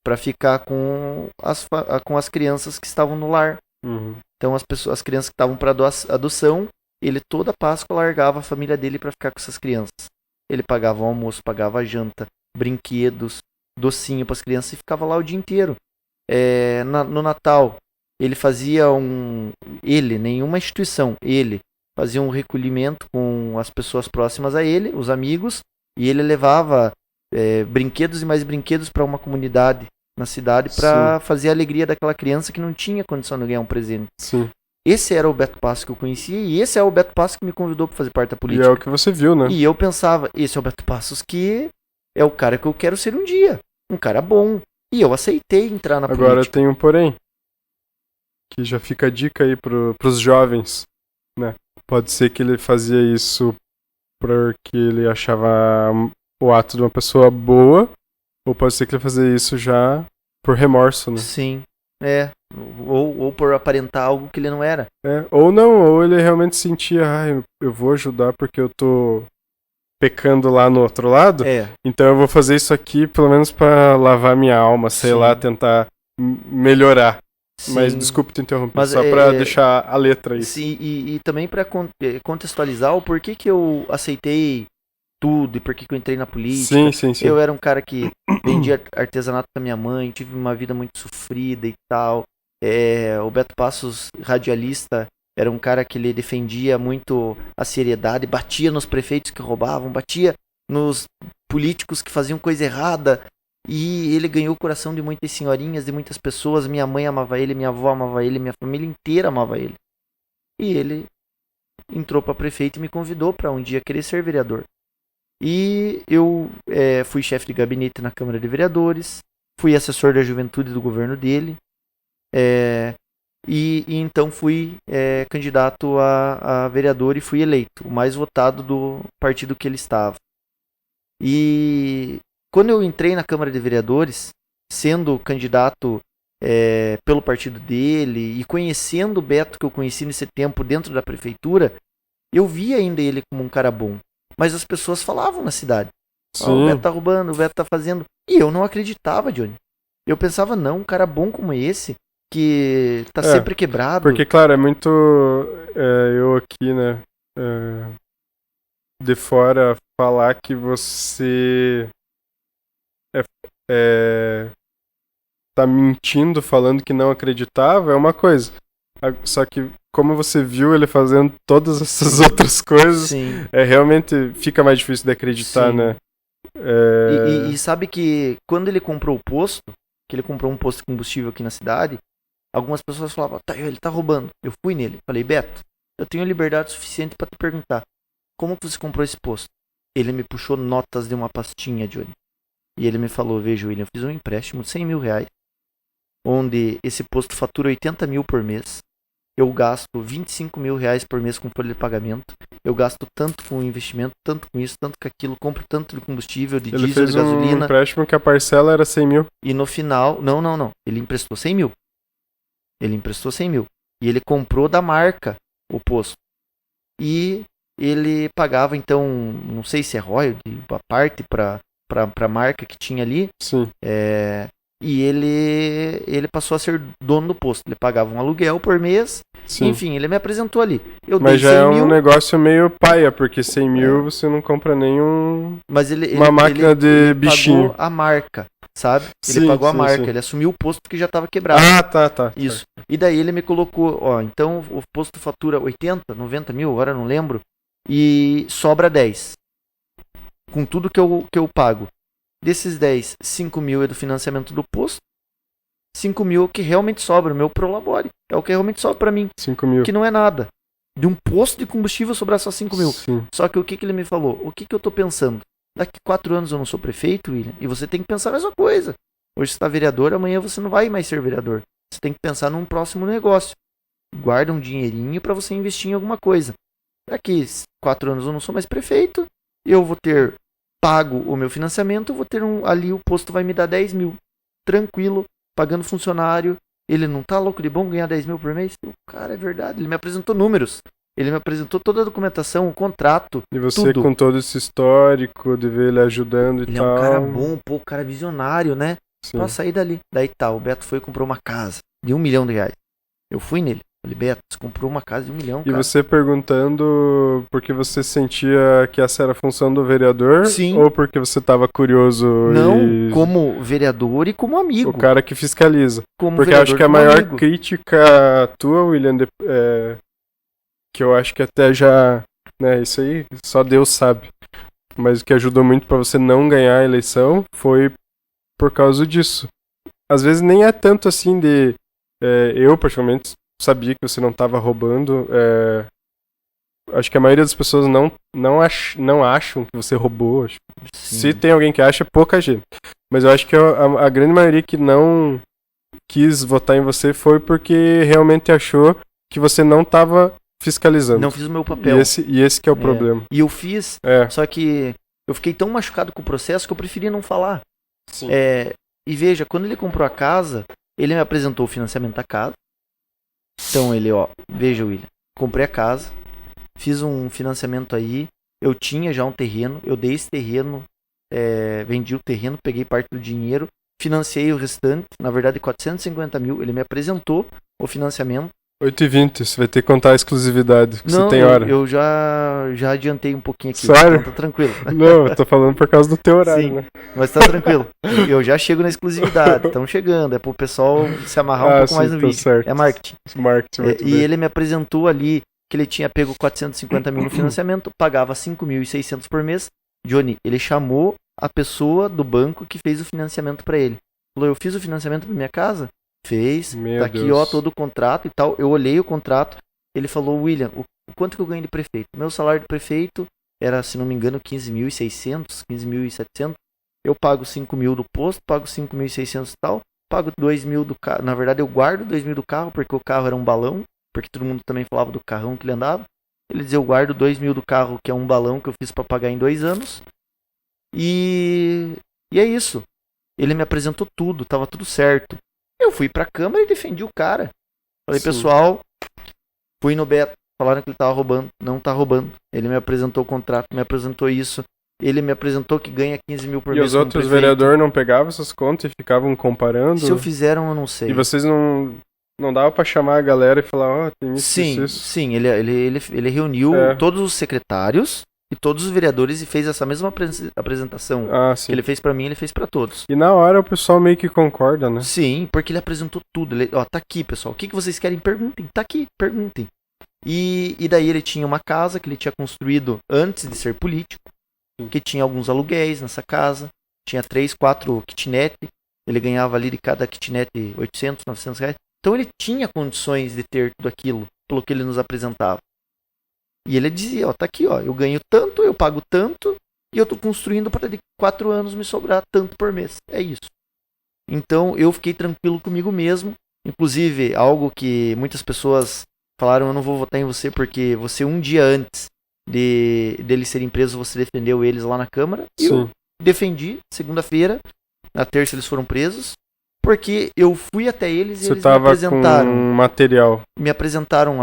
para ficar com as crianças que estavam no lar. Uhum. Então as crianças que estavam para adoção, ele toda Páscoa largava a família dele para ficar com essas crianças. Ele pagava o almoço, pagava a janta, brinquedos, docinho para as crianças e ficava lá o dia inteiro. No Natal ele fazia nenhuma instituição, ele fazia um recolhimento com as pessoas próximas a ele, os amigos, e ele levava brinquedos e mais brinquedos para uma comunidade na cidade para fazer a alegria daquela criança que não tinha condição de ganhar um presente. Sim. Esse era o Beto Passos que eu conhecia e esse é o Beto Passos que me convidou para fazer parte da política. E é o que você viu, né? E eu pensava, esse é o Beto Passos que é o cara que eu quero ser um dia. Um cara bom. E eu aceitei entrar na política. Agora tem um porém. que já fica a dica aí pros jovens, né? Pode ser que ele fazia isso porque ele achava o ato de uma pessoa boa, ou pode ser que ele fazia isso já por remorso, né? Sim, ou por aparentar algo que ele não era. Ou não, ou ele realmente sentia, eu vou ajudar porque eu tô pecando lá no outro lado, então eu vou fazer isso aqui pelo menos pra lavar minha alma, sei lá, tentar melhorar. Sim. Mas desculpe te interromper, só pra deixar a letra aí. Sim, e também pra contextualizar o porquê que eu aceitei tudo e porquê que eu entrei na política. Sim. Eu era um cara que vendia artesanato com a minha mãe, tive uma vida muito sofrida e tal. O Beto Passos, radialista, era um cara que ele defendia muito a seriedade, batia nos prefeitos que roubavam, batia nos políticos que faziam coisa errada. E ele ganhou o coração de muitas senhorinhas, de muitas pessoas. Minha mãe amava ele, minha avó amava ele, minha família inteira amava ele. E ele entrou para prefeito e me convidou para um dia querer ser vereador. E eu fui chefe de gabinete na Câmara de Vereadores, fui assessor da juventude do governo dele, e então fui candidato a vereador e fui eleito, o mais votado do partido que ele estava. E quando eu entrei na Câmara de Vereadores, sendo candidato pelo partido dele e conhecendo o Beto que eu conheci nesse tempo dentro da prefeitura, eu via ainda ele como um cara bom. Mas as pessoas falavam na cidade. O Beto tá roubando, o Beto tá fazendo. E eu não acreditava, Johnny. Eu pensava, não, um cara bom como esse, que tá sempre quebrado. Porque, claro, é muito eu aqui, né, de fora, falar que você tá mentindo, falando que não acreditava, é uma coisa. Só que como você viu ele fazendo todas essas outras coisas, realmente fica mais difícil de acreditar, né? E sabe que quando ele comprou o posto, que ele comprou um posto de combustível aqui na cidade, algumas pessoas falavam, ele tá roubando. Eu fui nele, falei, Beto, eu tenho liberdade suficiente para te perguntar, como que você comprou esse posto? Ele me puxou notas de uma pastinha, Johnny. E ele me falou, veja, William, eu fiz um empréstimo de 100 mil reais, onde esse posto fatura 80 mil por mês. Eu gasto 25 mil reais por mês com folha de pagamento. Eu gasto tanto com investimento, tanto com isso, tanto com aquilo. Compro tanto de combustível, de diesel, de gasolina. Ele fez um empréstimo que a parcela era 100 mil. E no final... Não. Ele emprestou 100 mil. E ele comprou da marca o posto. E ele pagava, então, não sei se é royalty, a parte para a marca que tinha ali. Sim. E ele passou a ser dono do posto. Ele pagava um aluguel por mês. Sim. Enfim, ele me apresentou ali. Mas já é um negócio meio paia, porque 100 mil você não compra nenhum... Mas uma máquina de bichinho. Ele pagou a marca, sabe? Ele pagou a marca. Ele assumiu o posto que já estava quebrado. Tá. Isso. E daí ele me colocou, então o posto fatura 80, 90 mil, agora eu não lembro. E sobra 10. Com tudo que eu pago. Desses 10, 5 mil é do financiamento do posto. 5 mil que realmente sobra, o meu prolabore. É o que realmente sobra pra mim. 5 mil. Que não é nada. De um posto de combustível sobrar só 5 mil. Sim. Só que o que ele me falou? O que eu tô pensando? Daqui 4 anos eu não sou prefeito, William. E você tem que pensar a mesma coisa. Hoje você tá vereador, amanhã você não vai mais ser vereador. Você tem que pensar num próximo negócio. Guarda um dinheirinho pra você investir em alguma coisa. Daqui 4 anos eu não sou mais prefeito. Eu vou ter... pago o meu financiamento, eu vou ter ali o posto vai me dar 10 mil. Tranquilo, pagando funcionário. Ele não tá louco de bom ganhar 10 mil por mês? Cara, é verdade. Ele me apresentou números. Ele me apresentou toda a documentação, o contrato. E você tudo. Com todo esse histórico de ver ele ajudando e ele tal. Ele é um cara bom, um cara visionário, né? Sim. Pra sair dali. Daí tá, o Beto foi e comprou uma casa de R$1 milhão. Eu fui nele. Falei, Beto, você comprou uma casa de R$1 milhão, cara. E você perguntando porque você sentia que essa era a função do vereador? Sim. Ou porque você estava curioso? Não, como vereador e como amigo. O cara que fiscaliza. Como porque vereador, acho que a maior crítica tua, William, que eu acho que até já... né, isso aí só Deus sabe. Mas o que ajudou muito pra você não ganhar a eleição foi por causa disso. Às vezes nem é tanto assim de... eu, particularmente... sabia que você não estava roubando. Acho que a maioria das pessoas não acham que você roubou. Se tem alguém que acha, pouca gente. Mas eu acho que a grande maioria que não quis votar em você foi porque realmente achou que você não estava fiscalizando. Não fiz o meu papel. E esse que é o problema. E eu fiz, É. só que eu fiquei tão machucado com o processo que eu preferia não falar. Sim. E veja, quando ele comprou a casa, ele me apresentou o financiamento da casa. Então ele, veja, William, comprei a casa, fiz um financiamento aí, eu tinha já um terreno, eu dei esse terreno, vendi o terreno, peguei parte do dinheiro, financiei o restante, na verdade 450 mil, ele me apresentou o financiamento. 8h20, você vai ter que contar a exclusividade, que você tem hora. Eu já adiantei um pouquinho aqui. Sério? Então tá tranquilo. Não, eu tô falando por causa do teu horário, Sim, né? mas tá tranquilo. Eu já chego na exclusividade, estamos chegando. É pro pessoal se amarrar um pouco mais no vídeo. Certo. É marketing. Muito E bem. ele me apresentou ali que ele tinha pego 450 mil no financiamento, pagava 5.600 por mês. Johnny, ele chamou a pessoa do banco que fez o financiamento para ele. Falou, eu fiz o financiamento pra minha casa? Fez, tá aqui todo o contrato e tal. Eu olhei o contrato, ele falou, William, o quanto que eu ganho de prefeito? Meu salário de prefeito era, se não me engano, 15.600, 15.700. Eu pago 5 mil do posto, pago 5.600 e tal, pago 2 mil do carro. Na verdade, eu guardo 2 mil do carro, porque o carro era um balão, porque todo mundo também falava do carrão que ele andava. Ele dizia, eu guardo 2 mil do carro, que é um balão que eu fiz para pagar em 2 anos. E é isso. Ele me apresentou tudo, tava tudo certo. Eu fui pra Câmara e defendi o cara. Falei, pessoal, fui no Beto, falaram que ele tava roubando. Não tá roubando. Ele me apresentou o contrato, me apresentou isso. Ele me apresentou que ganha 15 mil por mês. E os outros vereadores não pegavam essas contas e ficavam comparando? Se eu fizeram, eu não sei. E vocês não dava pra chamar a galera e falar, tem isso, isso. Sim, ele reuniu todos os secretários e todos os vereadores e fez essa mesma apresentação que ele fez pra mim, ele fez pra todos. E na hora o pessoal meio que concorda, né? Sim, porque ele apresentou tudo. Ele, tá aqui, pessoal. O que vocês querem? Perguntem. Tá aqui, perguntem. E daí ele tinha uma casa que ele tinha construído antes de ser político, que tinha alguns aluguéis nessa casa. Tinha 3, 4 kitnet. Ele ganhava ali de cada kitnet 800, 900 reais. Então ele tinha condições de ter tudo aquilo, pelo que ele nos apresentava. E ele dizia, tá aqui, eu ganho tanto, eu pago tanto, e eu tô construindo para de 4 anos me sobrar tanto por mês. É isso. Então eu fiquei tranquilo comigo mesmo. Inclusive, algo que muitas pessoas falaram, eu não vou votar em você porque você um dia antes deles serem presos, você defendeu eles lá na Câmara. E eu defendi, segunda-feira, na terça eles foram presos. Porque eu fui até eles e eles me apresentaram. Com material. Me apresentaram,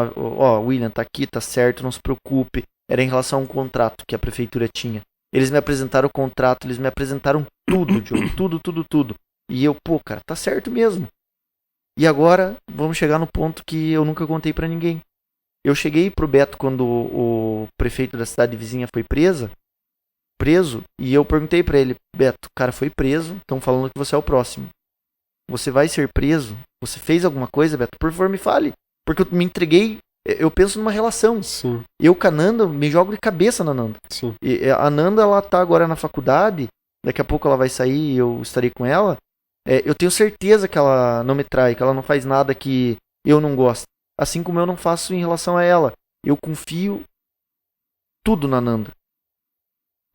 William, tá aqui, tá certo, não se preocupe. Era em relação a um contrato que a prefeitura tinha. Eles me apresentaram o contrato, eles me apresentaram tudo, Diogo, tudo. E eu, cara, tá certo mesmo. E agora, vamos chegar no ponto que eu nunca contei pra ninguém. Eu cheguei pro Beto quando o prefeito da cidade vizinha foi preso, e eu perguntei pra ele, Beto, o cara foi preso, estão falando que você é o próximo. Você vai ser preso? Você fez alguma coisa, Beto? Por favor, me fale. Porque eu me entreguei, eu penso numa relação. Sim. Eu com a Nanda, me jogo de cabeça na Nanda. Sim. E a Nanda, ela tá agora na faculdade, daqui a pouco ela vai sair e eu estarei com ela. Eu tenho certeza que ela não me trai, que ela não faz nada que eu não gosto. Assim como eu não faço em relação a ela. Eu confio tudo na Nanda.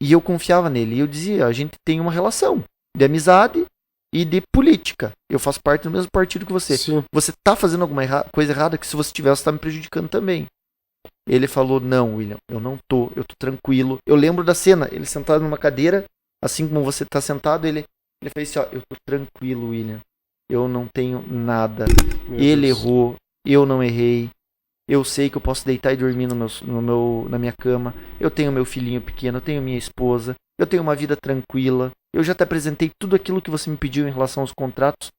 E eu confiava nele. E eu dizia, a gente tem uma relação de amizade e de política. Eu faço parte do mesmo partido que você. Sim. Você tá fazendo alguma coisa errada que se você tiver, você tá me prejudicando também. Ele falou, não, William, eu não tô, eu tô tranquilo. Eu lembro da cena, ele sentado numa cadeira, assim como você tá sentado, ele fez assim, eu tô tranquilo, William. Eu não tenho nada. Ele errou, eu não errei. Eu sei que eu posso deitar e dormir na minha cama. Eu tenho meu filhinho pequeno, eu tenho minha esposa. Eu tenho uma vida tranquila. Eu já te apresentei tudo aquilo que você me pediu em relação aos contratos.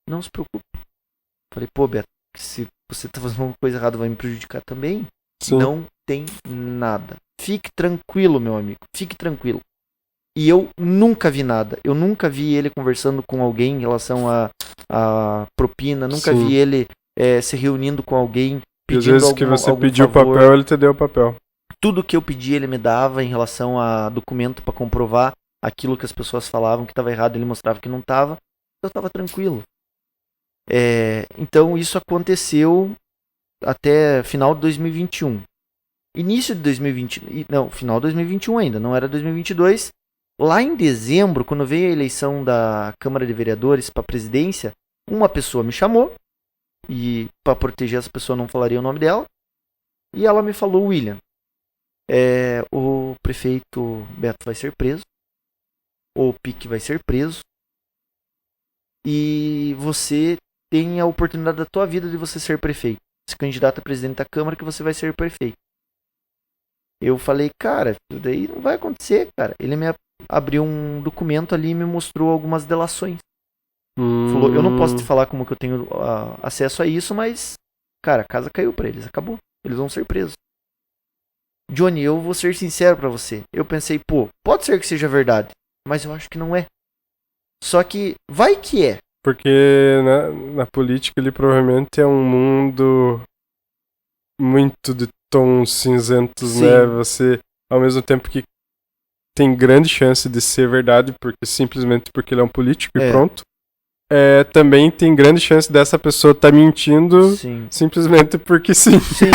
Não se preocupe. Falei, Beto, se você tá fazendo uma coisa errada, vai me prejudicar também? Sim. Não tem nada. Fique tranquilo, meu amigo. Fique tranquilo. E eu nunca vi nada. Eu nunca vi ele conversando com alguém em relação a propina. Nunca vi ele se reunindo com alguém pedindo às vezes que você pediu o favor. papel, ele te deu o papel. Tudo que eu pedi, ele me dava em relação a documento para comprovar aquilo que as pessoas falavam que estava errado, ele mostrava que não estava. Eu estava tranquilo. Então isso aconteceu até final de 2021. Início de 2020, não, final de 2021 ainda, não era 2022. Lá em dezembro, quando veio a eleição da Câmara de Vereadores para a presidência, Uma pessoa me chamou, e para proteger essa pessoa não falaria o nome dela, e ela me falou: William, o prefeito Beto vai ser preso, o Pique vai ser preso, e você tem a oportunidade da tua vida de você ser prefeito. Se candidata a presidente da Câmara que você vai ser prefeito. Eu falei: cara, isso daí não vai acontecer, cara. Ele me abriu um documento ali e me mostrou algumas delações. Falou: eu não posso te falar como que eu tenho acesso a isso, mas, cara, a casa caiu pra eles, acabou. Eles vão ser presos. Johnny, eu vou ser sincero pra você. Eu pensei, pode ser que seja verdade, mas eu acho que não é. Só que vai que é. Porque na política ele provavelmente é um mundo muito de tons cinzentos, Sim. né? Você, ao mesmo tempo que tem grande chance de ser verdade, simplesmente porque ele é um político e pronto. Também tem grande chance dessa pessoa estar mentindo simplesmente porque sim. Sim,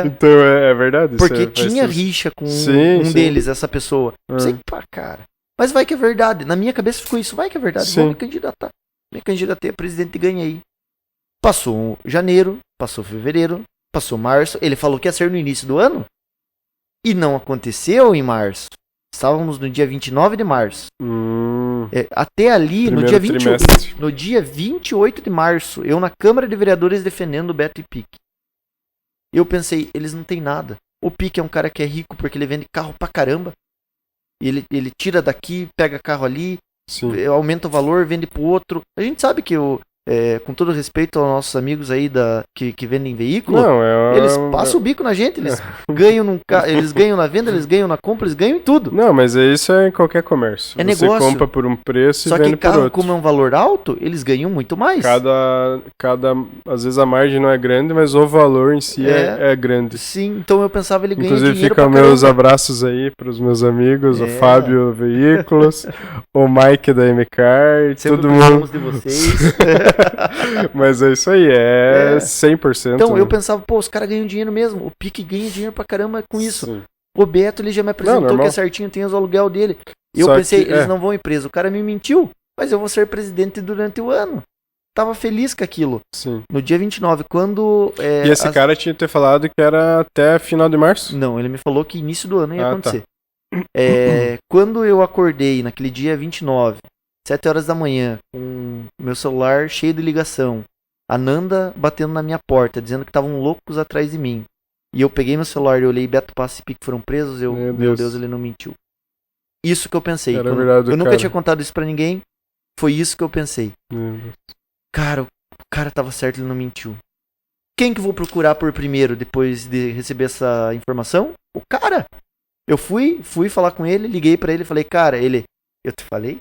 Então é verdade. Porque tinha rixa com um deles, essa pessoa. Sei, cara. Mas vai que é verdade. Na minha cabeça ficou isso. Vai que é verdade. Vou me candidatar. Me candidatei a presidente e ganhei. Passou janeiro, passou fevereiro, passou março. Ele falou que ia ser no início do ano. E não aconteceu em março. Estávamos no dia 29 de março. Até ali, no dia 28 de março, eu na Câmara de Vereadores defendendo o Beto e Pique. Eu pensei, eles não têm nada. O Pique é um cara que é rico porque ele vende carro pra caramba. Ele tira daqui, pega carro ali, aumenta o valor, vende pro outro. A gente sabe que com todo respeito aos nossos amigos aí que vendem veículo, eles passam o bico na gente, eles ganham na venda, eles ganham na compra, eles ganham em tudo. Não, mas isso é em qualquer comércio. É Você negócio. compra por um preço Só e vende que carro, por outro. como é um valor alto, eles ganham muito mais. Às vezes a margem não é grande, mas o valor em si é grande. Sim, então eu pensava ele ganha Inclusive, dinheiro pra ficam meus abraços aí pros meus amigos, o Fábio Veículos, o Mike da MCAR, sempre todo mundo. De vocês. Mas é isso aí, 100%. Então eu pensava, os caras ganham dinheiro mesmo, o Pique ganha dinheiro pra caramba com isso. Sim. O Beto, ele já me apresentou que é certinho, tem os aluguel dele. E eu pensei, eles não vão ir preso. O cara me mentiu, mas eu vou ser presidente durante o ano. Tava feliz com aquilo. Sim. No dia 29, quando... E esse cara tinha que ter falado que era até final de março? Não, ele me falou que início do ano ia acontecer. Quando eu acordei naquele dia 29, 7 horas da manhã, com meu celular cheio de ligação, a Nanda batendo na minha porta, dizendo que estavam loucos atrás de mim. E eu peguei meu celular e olhei, Beto Passo e Pique foram presos, meu Deus, ele não mentiu. Isso que eu pensei. Eu nunca tinha contado isso pra ninguém, foi isso que eu pensei. Cara, o cara tava certo, ele não mentiu. Quem que eu vou procurar por primeiro, depois de receber essa informação? O cara! Eu fui falar com ele, liguei pra ele e falei, cara, eu te falei?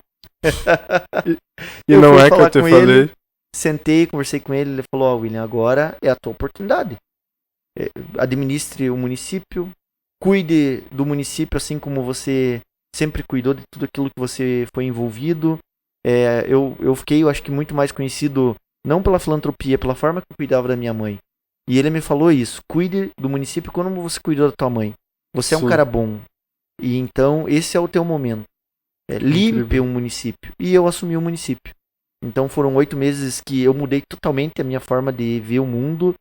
E não é que eu te falei. Sentei, conversei com ele, ele falou, William, agora é a tua oportunidade. Administre o município, cuide do município assim como você sempre cuidou de tudo aquilo que você foi envolvido. Eu fiquei, eu acho que muito mais conhecido, não pela filantropia, pela forma que eu cuidava da minha mãe. E ele me falou isso, cuide do município como você cuidou da tua mãe. Você é um cara bom. E então, esse é o teu momento. Limpe um município. E eu assumi o município. Então foram 8 meses que eu mudei totalmente a minha forma de ver o mundo.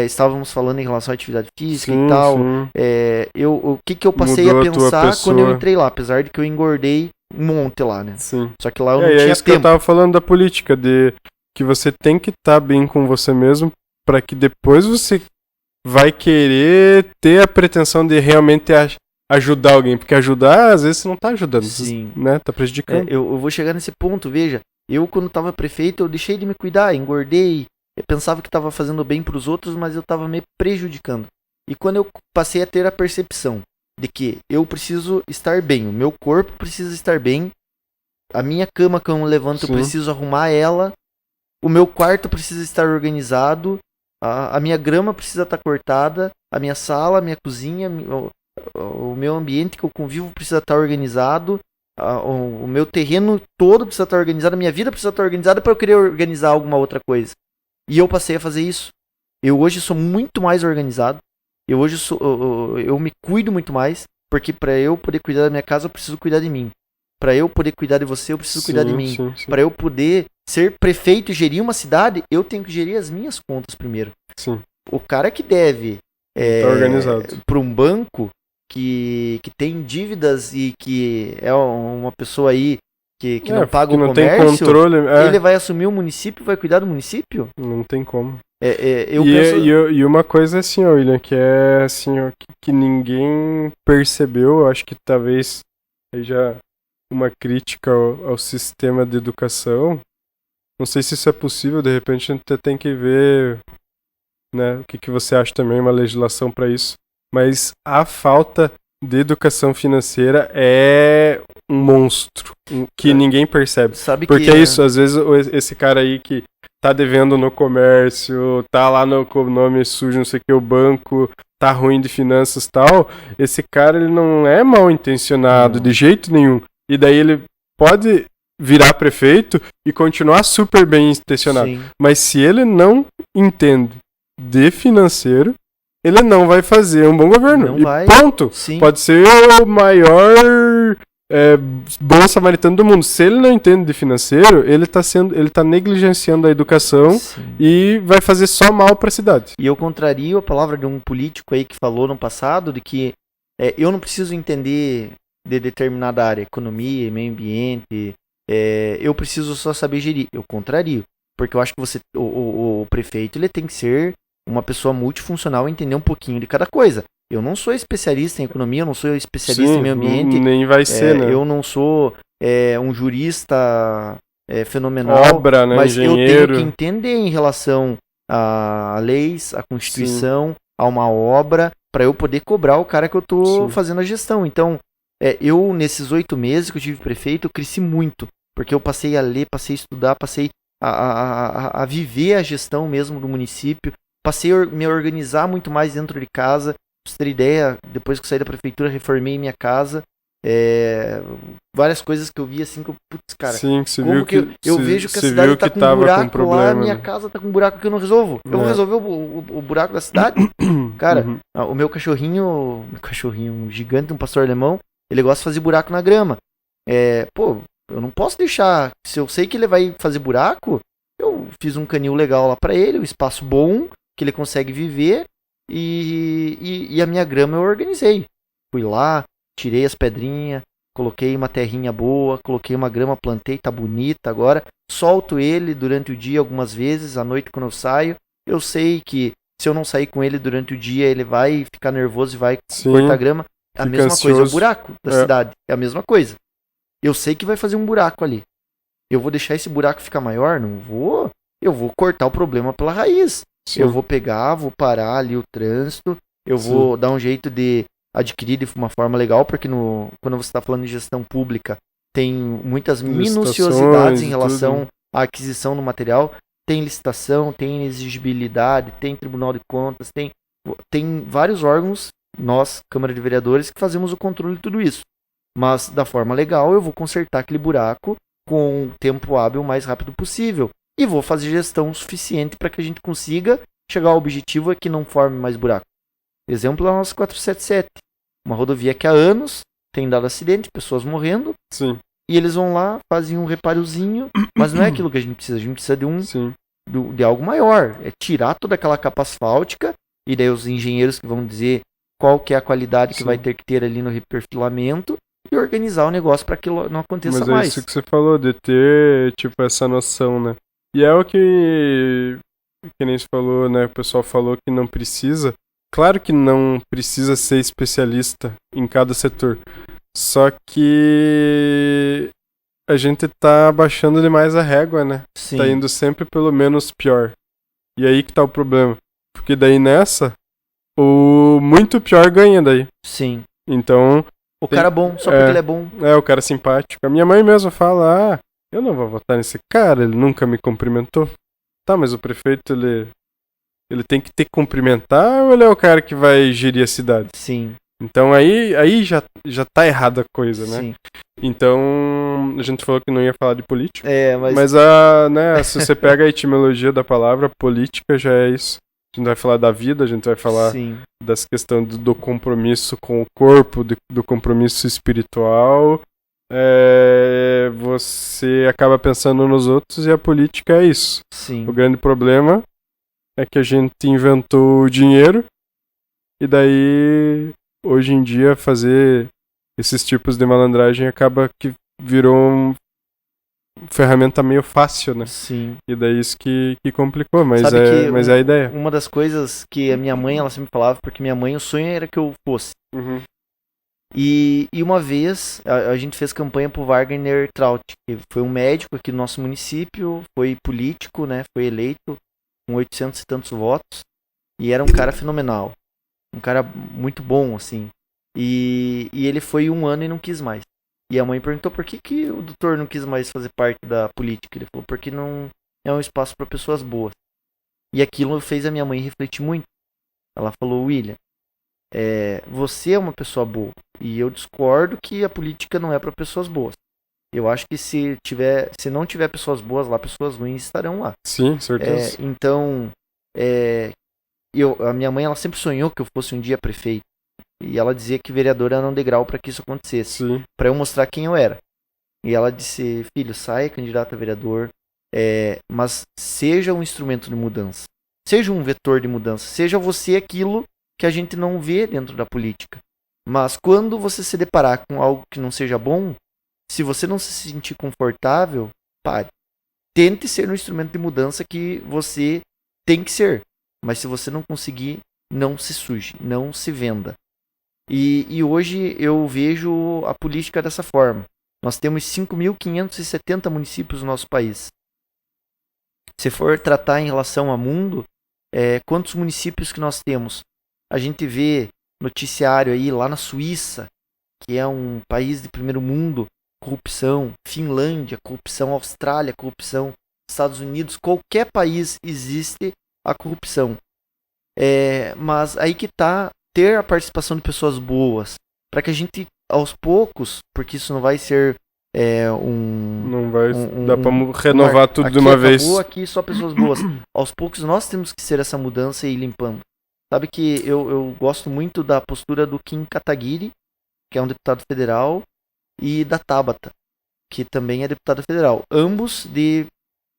Estávamos falando em relação à atividade física e tal. O que eu passei a pensar quando eu entrei lá, apesar de que eu engordei um monte lá, né? Sim. Só que lá eu não tinha isso tempo. Que eu tava falando da política, de que você tem que estar bem com você mesmo para que depois você vai querer ter a pretensão de realmente ajudar alguém, porque ajudar às vezes você não tá ajudando, Sim. Né? Tá prejudicando. Eu vou chegar nesse ponto, veja. Eu quando tava prefeito, eu deixei de me cuidar, engordei. Eu pensava que estava fazendo bem para os outros, mas eu estava me prejudicando. E quando eu passei a ter a percepção de que eu preciso estar bem, o meu corpo precisa estar bem, a minha cama que eu levanto, eu preciso arrumar ela, o meu quarto precisa estar organizado, a minha grama precisa estar cortada, a minha sala, a minha cozinha, o meu ambiente que eu convivo precisa estar organizado, o meu terreno todo precisa estar organizado, a minha vida precisa estar organizada para eu querer organizar alguma outra coisa. E eu passei a fazer isso. Eu hoje sou muito mais organizado. Eu me cuido muito mais. Porque para eu poder cuidar da minha casa, eu preciso cuidar de mim. Para eu poder cuidar de você, eu preciso cuidar de mim. Para eu poder ser prefeito e gerir uma cidade, eu tenho que gerir as minhas contas primeiro. Sim. O cara que deve Tá organizado. para um banco que tem dívidas e que é uma pessoa aí que não paga que o não tem comércio, controle. ele vai assumir o município, vai cuidar do município? Não tem como. Eu penso... e uma coisa assim, ó, William, que é assim, ó, que ninguém percebeu, acho que talvez seja uma crítica ao sistema de educação. Não sei se isso é possível, de repente a gente tem que ver, né, o que você acha também, uma legislação para isso. Mas a falta de educação financeira é um monstro que ninguém percebe. Sabe porque que é isso, às vezes esse cara aí que tá devendo no comércio, tá lá com o nome sujo, não sei o que, o banco tá ruim de finanças e tal, esse cara ele não é mal intencionado de jeito nenhum. E daí ele pode virar prefeito e continuar super bem intencionado. Sim. Mas se ele não entende de financeiro, ele não vai fazer um bom governo. Não e vai. ponto. Sim. Pode ser o maior bom samaritano do mundo. Se ele não entende de financeiro, ele tá negligenciando a educação. Sim. E vai fazer só mal para a cidade. E eu contrario a palavra de um político aí que falou no passado de que eu não preciso entender de determinada área, economia, meio ambiente, eu preciso só saber gerir. Eu contrario, porque eu acho que o prefeito ele tem que ser uma pessoa multifuncional e entender um pouquinho de cada coisa. Eu não sou especialista em economia, eu não sou especialista em meio ambiente. Nem vai ser, né? Eu não sou um jurista fenomenal, obra, né? mas engenheiro. eu tenho que entender em relação a leis, a Constituição, a uma obra, para eu poder cobrar o cara que eu tô fazendo a gestão. Então, eu, nesses 8 meses que eu tive prefeito, eu cresci muito, porque eu passei a ler, passei a estudar, passei a viver a gestão mesmo do município, passei a me organizar muito mais dentro de casa. Pra você ter ideia, depois que eu saí da prefeitura, reformei minha casa. Várias coisas que eu vi assim, que eu, putz, cara, sim, você como viu que eu vejo que a cidade tá com um buraco com lá, problema, minha né? casa tá com um buraco que eu não resolvo. Eu vou resolver o buraco da cidade? Cara, o meu cachorrinho, um gigante, um pastor alemão, ele gosta de fazer buraco na grama. Eu não posso deixar, se eu sei que ele vai fazer buraco, eu fiz um canil legal lá pra ele, um espaço bom, que ele consegue viver, e a minha grama eu organizei. Fui lá, tirei as pedrinhas, coloquei uma terrinha boa, coloquei uma grama, plantei, tá bonita agora. Solto ele durante o dia algumas vezes, à noite quando eu saio. Eu sei que se eu não sair com ele durante o dia, ele vai ficar nervoso e vai cortar grama. A mesma ansioso. coisa, é o buraco da cidade. É a mesma coisa. Eu sei que vai fazer um buraco ali. Eu vou deixar esse buraco ficar maior? Não vou. Eu vou cortar o problema pela raiz. Sim. Eu vou pegar, vou parar ali o trânsito. Eu vou dar um jeito de adquirir de uma forma legal, porque quando você está falando de gestão pública, tem muitas minuciosidades em relação à aquisição do material. Tem licitação, tem exigibilidade, tem Tribunal de Contas, tem vários órgãos, nós, Câmara de Vereadores, que fazemos o controle de tudo isso. Mas, da forma legal, eu vou consertar aquele buraco com o tempo hábil o mais rápido possível. E vou fazer gestão suficiente para que a gente consiga chegar ao objetivo que não forme mais buraco. Exemplo é a nossa 477. Uma rodovia que há anos tem dado acidente, pessoas morrendo. Sim. E eles vão lá, fazem um reparozinho. Mas não é aquilo que a gente precisa. A gente precisa de algo maior. É tirar toda aquela capa asfáltica. E daí os engenheiros que vão dizer qual que é a qualidade que vai ter que ter ali no reperfilamento. E organizar o negócio para que não aconteça mais. Mas é isso que você falou, de ter, tipo, essa noção, né? E é o que nem você falou, né? O pessoal falou que não precisa. Claro que não precisa ser especialista em cada setor. Só que a gente tá abaixando demais a régua, né? Sim. Tá indo sempre pelo menos pior. E aí que tá o problema. Porque daí nessa, o muito pior ganha daí. Sim. Então... O cara bom, só porque ele é bom. O cara simpático. A minha mãe mesmo fala, eu não vou votar nesse cara, ele nunca me cumprimentou. Tá, mas o prefeito, ele tem que ter que cumprimentar ou ele é o cara que vai gerir a cidade? Sim. Então aí já tá errada a coisa, né? Sim. Então, a gente falou que não ia falar de política. Mas né, se você pega a etimologia da palavra, política já é isso. A gente vai falar da vida, a gente vai falar das questões do compromisso com o corpo, do compromisso espiritual você acaba pensando nos outros e a política é isso. Sim. O grande problema é que a gente inventou o dinheiro e daí, hoje em dia, fazer esses tipos de malandragem acaba que virou uma ferramenta meio fácil, né? Sim. E daí isso que complicou, mas Sabe que é a ideia. uma das coisas que a minha mãe, ela sempre falava, porque minha mãe, o sonho era que eu fosse. Uhum. E uma vez a gente fez campanha pro Wagner Traut, que foi um médico aqui do nosso município, foi político, né? Foi eleito com 800 e tantos votos. E era um cara fenomenal. Um cara muito bom, assim. E ele foi 1 ano e não quis mais. E a mãe perguntou por que o doutor não quis mais fazer parte da política. Ele falou, porque não é um espaço para pessoas boas. E aquilo fez a minha mãe refletir muito. Ela falou, William, você é uma pessoa boa. E eu discordo que a política não é para pessoas boas. Eu acho que se não tiver pessoas boas lá, pessoas ruins estarão lá. Sim, certeza. Então, a minha mãe ela sempre sonhou que eu fosse um dia prefeito. E ela dizia que vereador era um degrau para que isso acontecesse. Para eu mostrar quem eu era. E ela disse, filho, saia candidato a vereador, mas seja um instrumento de mudança. Seja um vetor de mudança. Seja você aquilo que a gente não vê dentro da política. Mas quando você se deparar com algo que não seja bom, se você não se sentir confortável, pare. Tente ser um instrumento de mudança que você tem que ser. Mas se você não conseguir, não se suje, não se venda. E hoje eu vejo a política dessa forma. Nós temos 5.570 municípios no nosso país. Se for tratar em relação ao mundo, quantos municípios que nós temos? A gente vê noticiário aí lá na Suíça, que é um país de primeiro mundo, corrupção, Finlândia, corrupção, Austrália, corrupção, Estados Unidos, qualquer país existe a corrupção. Mas aí que tá ter a participação de pessoas boas, para que a gente, aos poucos, porque isso não vai ser não vai dar pra renovar tudo de uma vez. Aqui só pessoas boas. Aos poucos nós temos que ser essa mudança e ir limpando. Sabe que eu gosto muito da postura do Kim Kataguiri, que é um deputado federal, e da Tabata, que também é deputada federal. Ambos de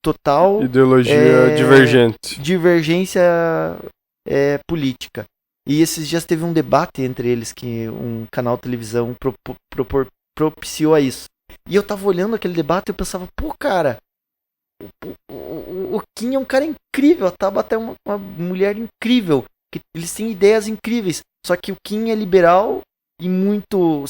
total ideologia divergência política. E esses dias teve um debate entre eles que um canal de televisão propiciou a isso. E eu tava olhando aquele debate e eu pensava, pô, cara, o Kim é um cara incrível, a Tabata é uma mulher incrível, que eles têm ideias incríveis. Só que o Kim é liberal e muito,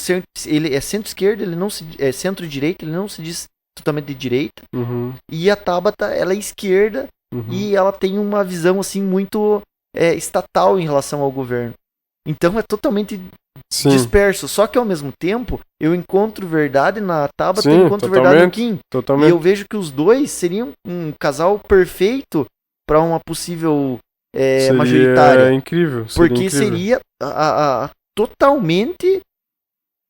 ele é centro-esquerda, ele não é centro-direita, ele não se diz totalmente de direita. Uhum. E a Tabata, ela é esquerda, e ela tem uma visão assim muito estatal em relação ao governo. Então é totalmente disperso. Só que ao mesmo tempo eu encontro verdade na Tabata e encontro verdade no Kim. Totalmente. E eu vejo que os dois seriam um casal perfeito para uma possível majoritária. É incrível. Porque seria totalmente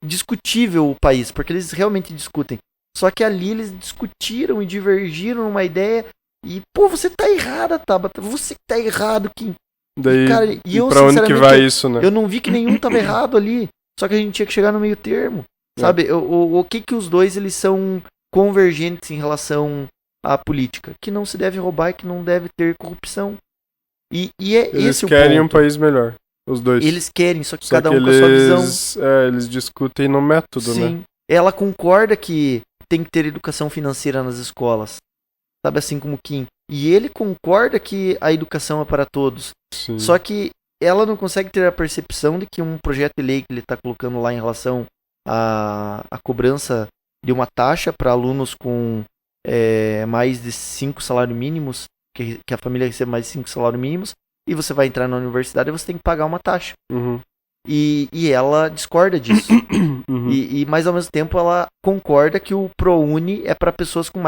discutível o país, porque eles realmente discutem. Só que ali eles discutiram e divergiram numa ideia e, pô, você tá errada, Tabata, você tá errado, Kim. Daí, cara, e eu, pra onde que vai isso, né? Eu não vi que nenhum tava errado ali, só que a gente tinha que chegar no meio termo, sabe? O que os dois, eles são convergentes em relação à política? Que não se deve roubar e que não deve ter corrupção. E eles esse querem o ponto. Um país melhor, os dois. Eles querem, só que cada um com a sua visão. Eles discutem no método, né? Sim. Ela concorda que tem que ter educação financeira nas escolas, sabe, assim como o Kim. E ele concorda que a educação é para todos. Sim. Só que ela não consegue ter a percepção de que um projeto de lei que ele está colocando lá em relação à cobrança de uma taxa para alunos com mais de 5 salários mínimos, que a família recebe mais de 5 salários mínimos, e você vai entrar na universidade e você tem que pagar uma taxa. Uhum. E ela discorda disso. Mas ao mesmo tempo ela concorda que o ProUni é para pessoas com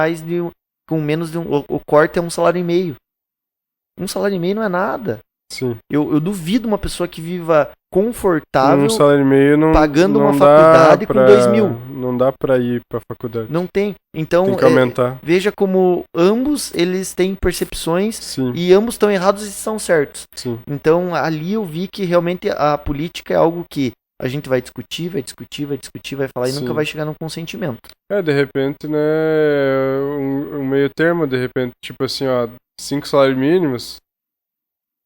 menos de o corte é 1,5 salário. 1,5 salário não é nada. Sim. Eu duvido uma pessoa que viva confortável 1,5 salário pagando não uma faculdade com 2.000. Não dá pra ir pra faculdade. Não tem. Então, tem que aumentar. Veja como ambos eles têm percepções. Sim. E ambos estão errados e estão certos. Sim. Então ali eu vi que realmente a política é algo que a gente vai discutir, vai falar e Sim. nunca vai chegar num consentimento. De repente, né, um meio termo, de repente, tipo assim, ó, 5 salários mínimos,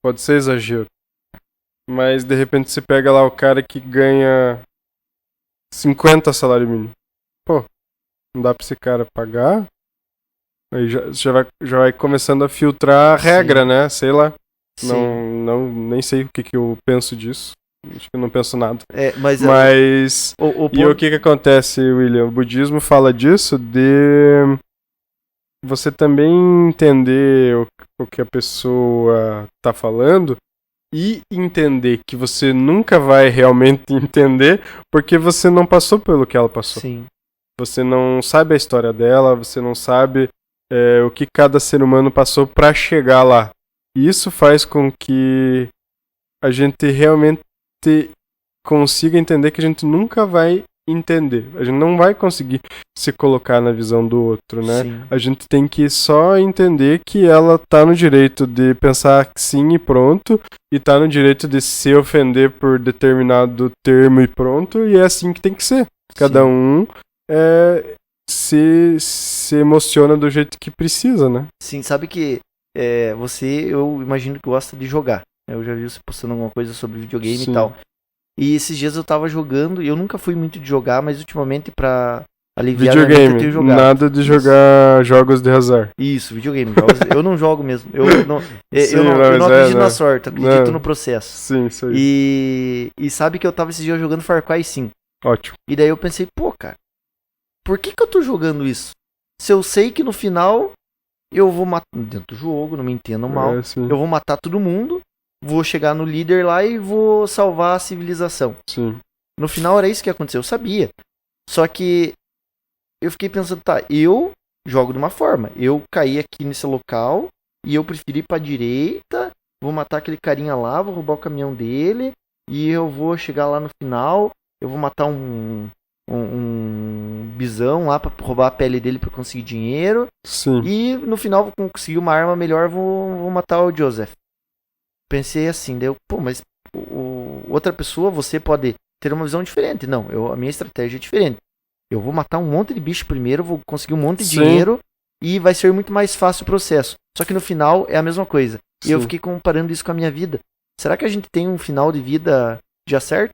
pode ser exagero. Mas, de repente, você pega lá o cara que ganha 50 salário mínimo. Pô, não dá pra esse cara pagar? Aí já vai começando a filtrar a regra, Sim. né? Sei lá. Sim. Nem sei o que eu penso disso. Acho que eu não penso nada. Mas O que acontece, William? O budismo fala disso de você também entender o que a pessoa tá falando e entender que você nunca vai realmente entender porque você não passou pelo que ela passou. Sim. Você não sabe a história dela, você não sabe o que cada ser humano passou para chegar lá. E isso faz com que a gente realmente consiga entender que a gente nunca vai entender. A gente não vai conseguir se colocar na visão do outro, né? Sim. A gente tem que só entender que ela tá no direito de pensar sim e pronto, e tá no direito de se ofender por determinado termo e pronto, e é assim que tem que ser. Cada Sim. um se emociona do jeito que precisa, né? Sim, sabe que eu imagino que gosta de jogar. Eu já vi você postando alguma coisa sobre videogame Sim. e tal. E esses dias eu tava jogando, e eu nunca fui muito de jogar, mas ultimamente pra aliviar a minha mente eu tenho Videogame, jogado. nada de jogar jogos de azar. Isso, videogame. Eu não jogo mesmo. Eu não Sim, acredito né? na sorte, eu acredito Não. no processo. Sim, isso aí. E sabe que eu tava esses dias jogando Far Cry 5. Ótimo. E daí eu pensei, pô, cara, por que eu tô jogando isso? Se eu sei que no final eu vou matar. Dentro do jogo, não me entendam mal. Sim. Eu vou matar todo mundo, vou chegar no líder lá e vou salvar a civilização. Sim. No final era isso que aconteceu, eu sabia. Só que eu fiquei pensando, tá, eu jogo de uma forma. Eu caí aqui nesse local e eu preferi ir pra direita, vou matar aquele carinha lá, vou roubar o caminhão dele e eu vou chegar lá no final, eu vou matar um bisão lá pra roubar a pele dele pra conseguir dinheiro. Sim. E no final vou conseguir uma arma melhor, vou matar o Joseph. Pensei assim, deu, pô, mas outra pessoa, você pode ter uma visão diferente. Não, a minha estratégia é diferente. Eu vou matar um monte de bicho primeiro, vou conseguir um monte de dinheiro e vai ser muito mais fácil o processo. Só que no final é a mesma coisa. E eu fiquei comparando isso com a minha vida. Será que a gente tem um final de vida já certo?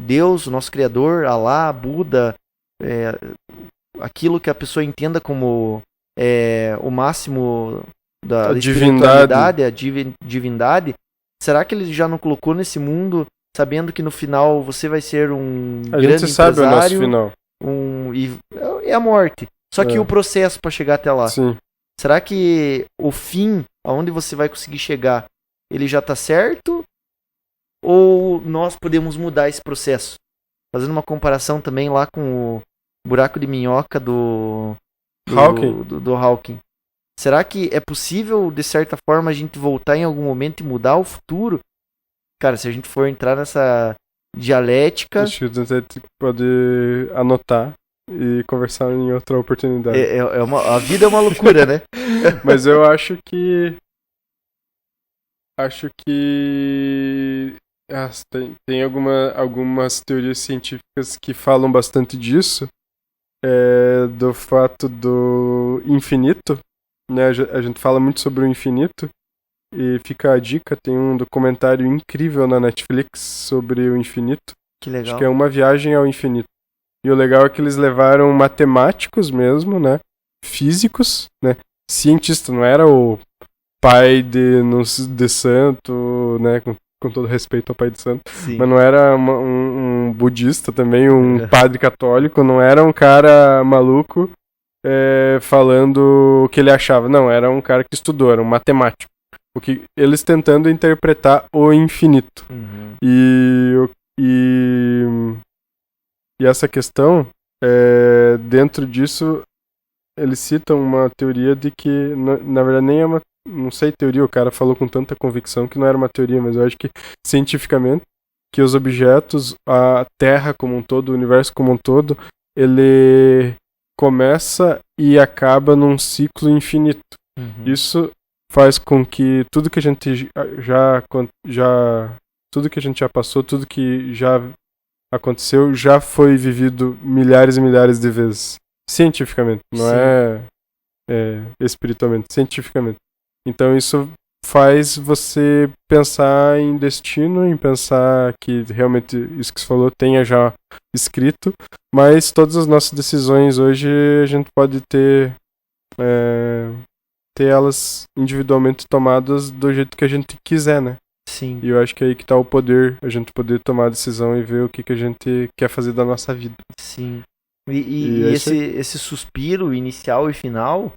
Deus, o nosso Criador, Alá, Buda, aquilo que a pessoa entenda como o máximo da espiritualidade, a divindade, será que ele já não colocou nesse mundo sabendo que no final você vai ser um grande empresário? A gente sabe o nosso final. É a morte. Só que o processo para chegar até lá. Sim. Será que o fim, aonde você vai conseguir chegar, ele já tá certo? Ou nós podemos mudar esse processo? Fazendo uma comparação também lá com o buraco de minhoca do Hawking. Será que é possível, de certa forma, a gente voltar em algum momento e mudar o futuro? Cara, se a gente for entrar nessa dialética... Acho que a gente pode anotar e conversar em outra oportunidade. A vida é uma loucura, né? Mas eu acho que... tem algumas teorias científicas que falam bastante disso. Do fato do infinito, né? A gente fala muito sobre o infinito e fica a dica, tem um documentário incrível na Netflix sobre o infinito. Que legal. Acho que é Uma Viagem ao Infinito. E o legal é que eles levaram matemáticos mesmo, né? Físicos, né? Cientista, não era o pai de santo, né? Com todo respeito ao pai de santo. Sim. Mas não era um budista também, um padre católico, não era um cara maluco falando o que ele achava. Não, era um cara que estudou, era um matemático. Eles tentando interpretar o infinito. Uhum. E essa questão, dentro disso, eles citam uma teoria de que, na verdade, nem é uma... Não sei teoria, o cara falou com tanta convicção que não era uma teoria, mas eu acho que cientificamente que os objetos, a Terra como um todo, o universo como um todo, ele começa e acaba num ciclo infinito. Uhum. Isso faz com que tudo que a gente já tudo que a gente já passou, tudo que já aconteceu já foi vivido milhares e milhares de vezes. Cientificamente, não Sim. espiritualmente, cientificamente. Então isso faz você pensar em destino, em pensar que realmente isso que você falou tenha já escrito, mas todas as nossas decisões hoje a gente pode ter elas individualmente tomadas do jeito que a gente quiser, né? Sim. E eu acho que é aí que tá o poder, a gente poder tomar a decisão e ver o que a gente quer fazer da nossa vida. Sim. E E é isso aí. esse suspiro inicial e final,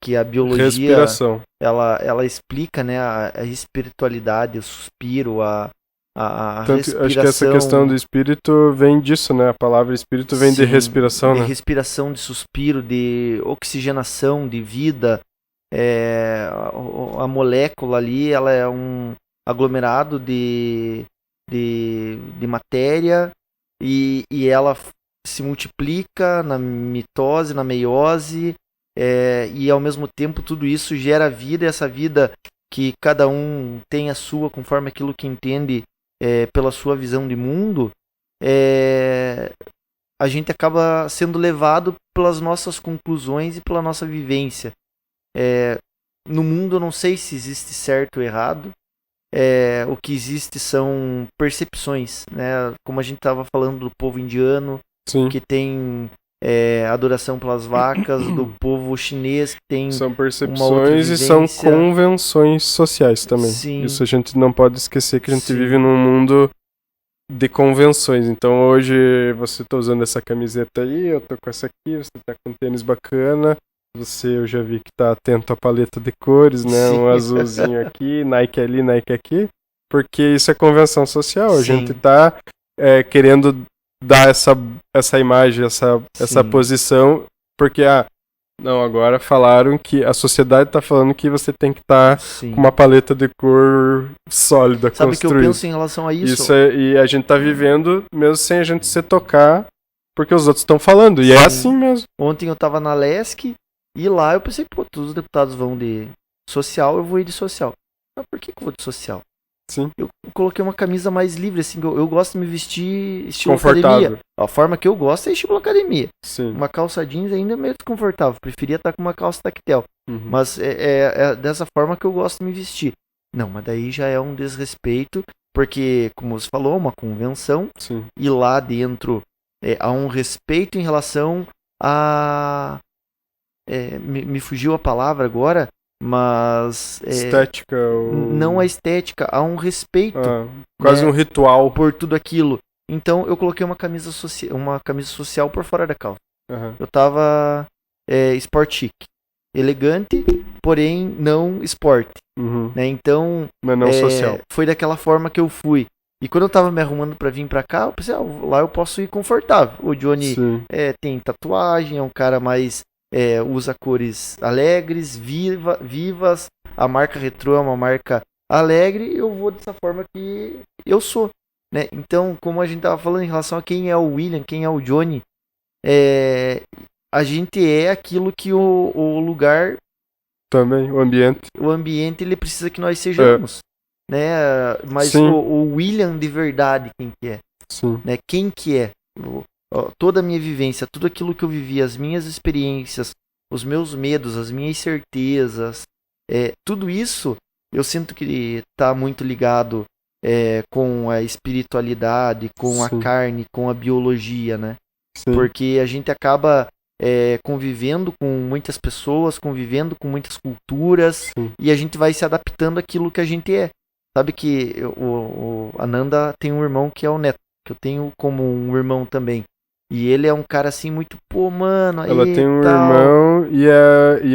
que a biologia Respiração. ela explica, né, a espiritualidade, o suspiro, a Tanto, acho que essa questão respiração, do espírito vem disso, né? A palavra espírito vem de sim, respiração, de né? respiração, de suspiro, de oxigenação, de vida. A molécula ali, ela é um aglomerado de matéria e ela se multiplica na mitose, na meiose, e ao mesmo tempo tudo isso gera vida, e essa vida que cada um tem a sua conforme aquilo que entende pela sua visão de mundo, é, a gente acaba sendo levado pelas nossas conclusões e pela nossa vivência. No mundo eu não sei se existe certo ou errado. O que existe são percepções, né? Como a gente estava falando do povo indiano, Sim. que tem adoração pelas vacas, do povo chinês, que tem São uma outra percepções e são vivência. convenções sociais também. Sim, Isso a gente não pode esquecer que a gente vive sim, num mundo de convenções. Então hoje você tá usando essa camiseta aí, eu tô com essa aqui, você tá com um tênis bacana. Você, eu já vi que tá atento à paleta de cores, né? sim, Um azulzinho aqui, Nike ali, Nike aqui. Porque isso é convenção social. A gente sim, tá querendo dar essa imagem, essa sim, posição. Porque, não, agora falaram que a sociedade tá falando que você tem que estar com sim. uma paleta de cor sólida, Sabe o que eu construída. penso em relação a isso? E a gente tá vivendo mesmo sem a gente se tocar, porque os outros estão falando. E é Sim. assim mesmo. Ontem eu tava na Lesc e lá eu pensei, pô, todos os deputados vão de social, eu vou ir de social. Mas por que eu vou de social? Sim. Eu coloquei uma camisa mais livre, assim, eu gosto de me vestir estilo Confortável. academia. A forma que eu gosto é estilo academia. Sim. Uma calça jeans ainda é meio desconfortável. Preferia estar com uma calça tactel. Uhum. Mas é dessa forma que eu gosto de me vestir. Não, mas daí já é um desrespeito, porque, como você falou, uma convenção. Sim. E lá dentro há um respeito em relação a. Me fugiu a palavra agora, mas. Estética. Não a estética, há um respeito. Quase né, um ritual. por tudo aquilo. Então eu coloquei uma camisa social por fora da calça. Uhum. Eu tava sport chic. Elegante, porém não esporte. Uhum. Né? Então, Mas não social. foi daquela forma que eu fui. E quando eu tava me arrumando pra vir pra cá, eu pensei, lá eu posso ir confortável. O Johnny tem tatuagem, é um cara mais. Usa cores alegres, vivas. A marca Retro é uma marca alegre. Eu vou dessa forma que eu sou. Né? Então, como a gente tava falando em relação a quem é o William, quem é o Johnny, a gente é aquilo que o lugar. Também, o ambiente. Ele precisa que nós sejamos. Né? Mas o William de verdade, quem que é? Sim. Né? Quem que é? Toda a minha vivência, tudo aquilo que eu vivi, as minhas experiências, os meus medos, as minhas certezas, tudo isso eu sinto que está muito ligado com a espiritualidade, com a carne, com a biologia, né? Sim. Porque a gente acaba convivendo com muitas pessoas, convivendo com muitas culturas, e a gente vai se adaptando àquilo que a gente é. Sabe que o Ananda tem um irmão que é o Neto, que eu tenho como um irmão também. E ele é um cara assim muito, pô, mano, aí ela tem um tal. irmão e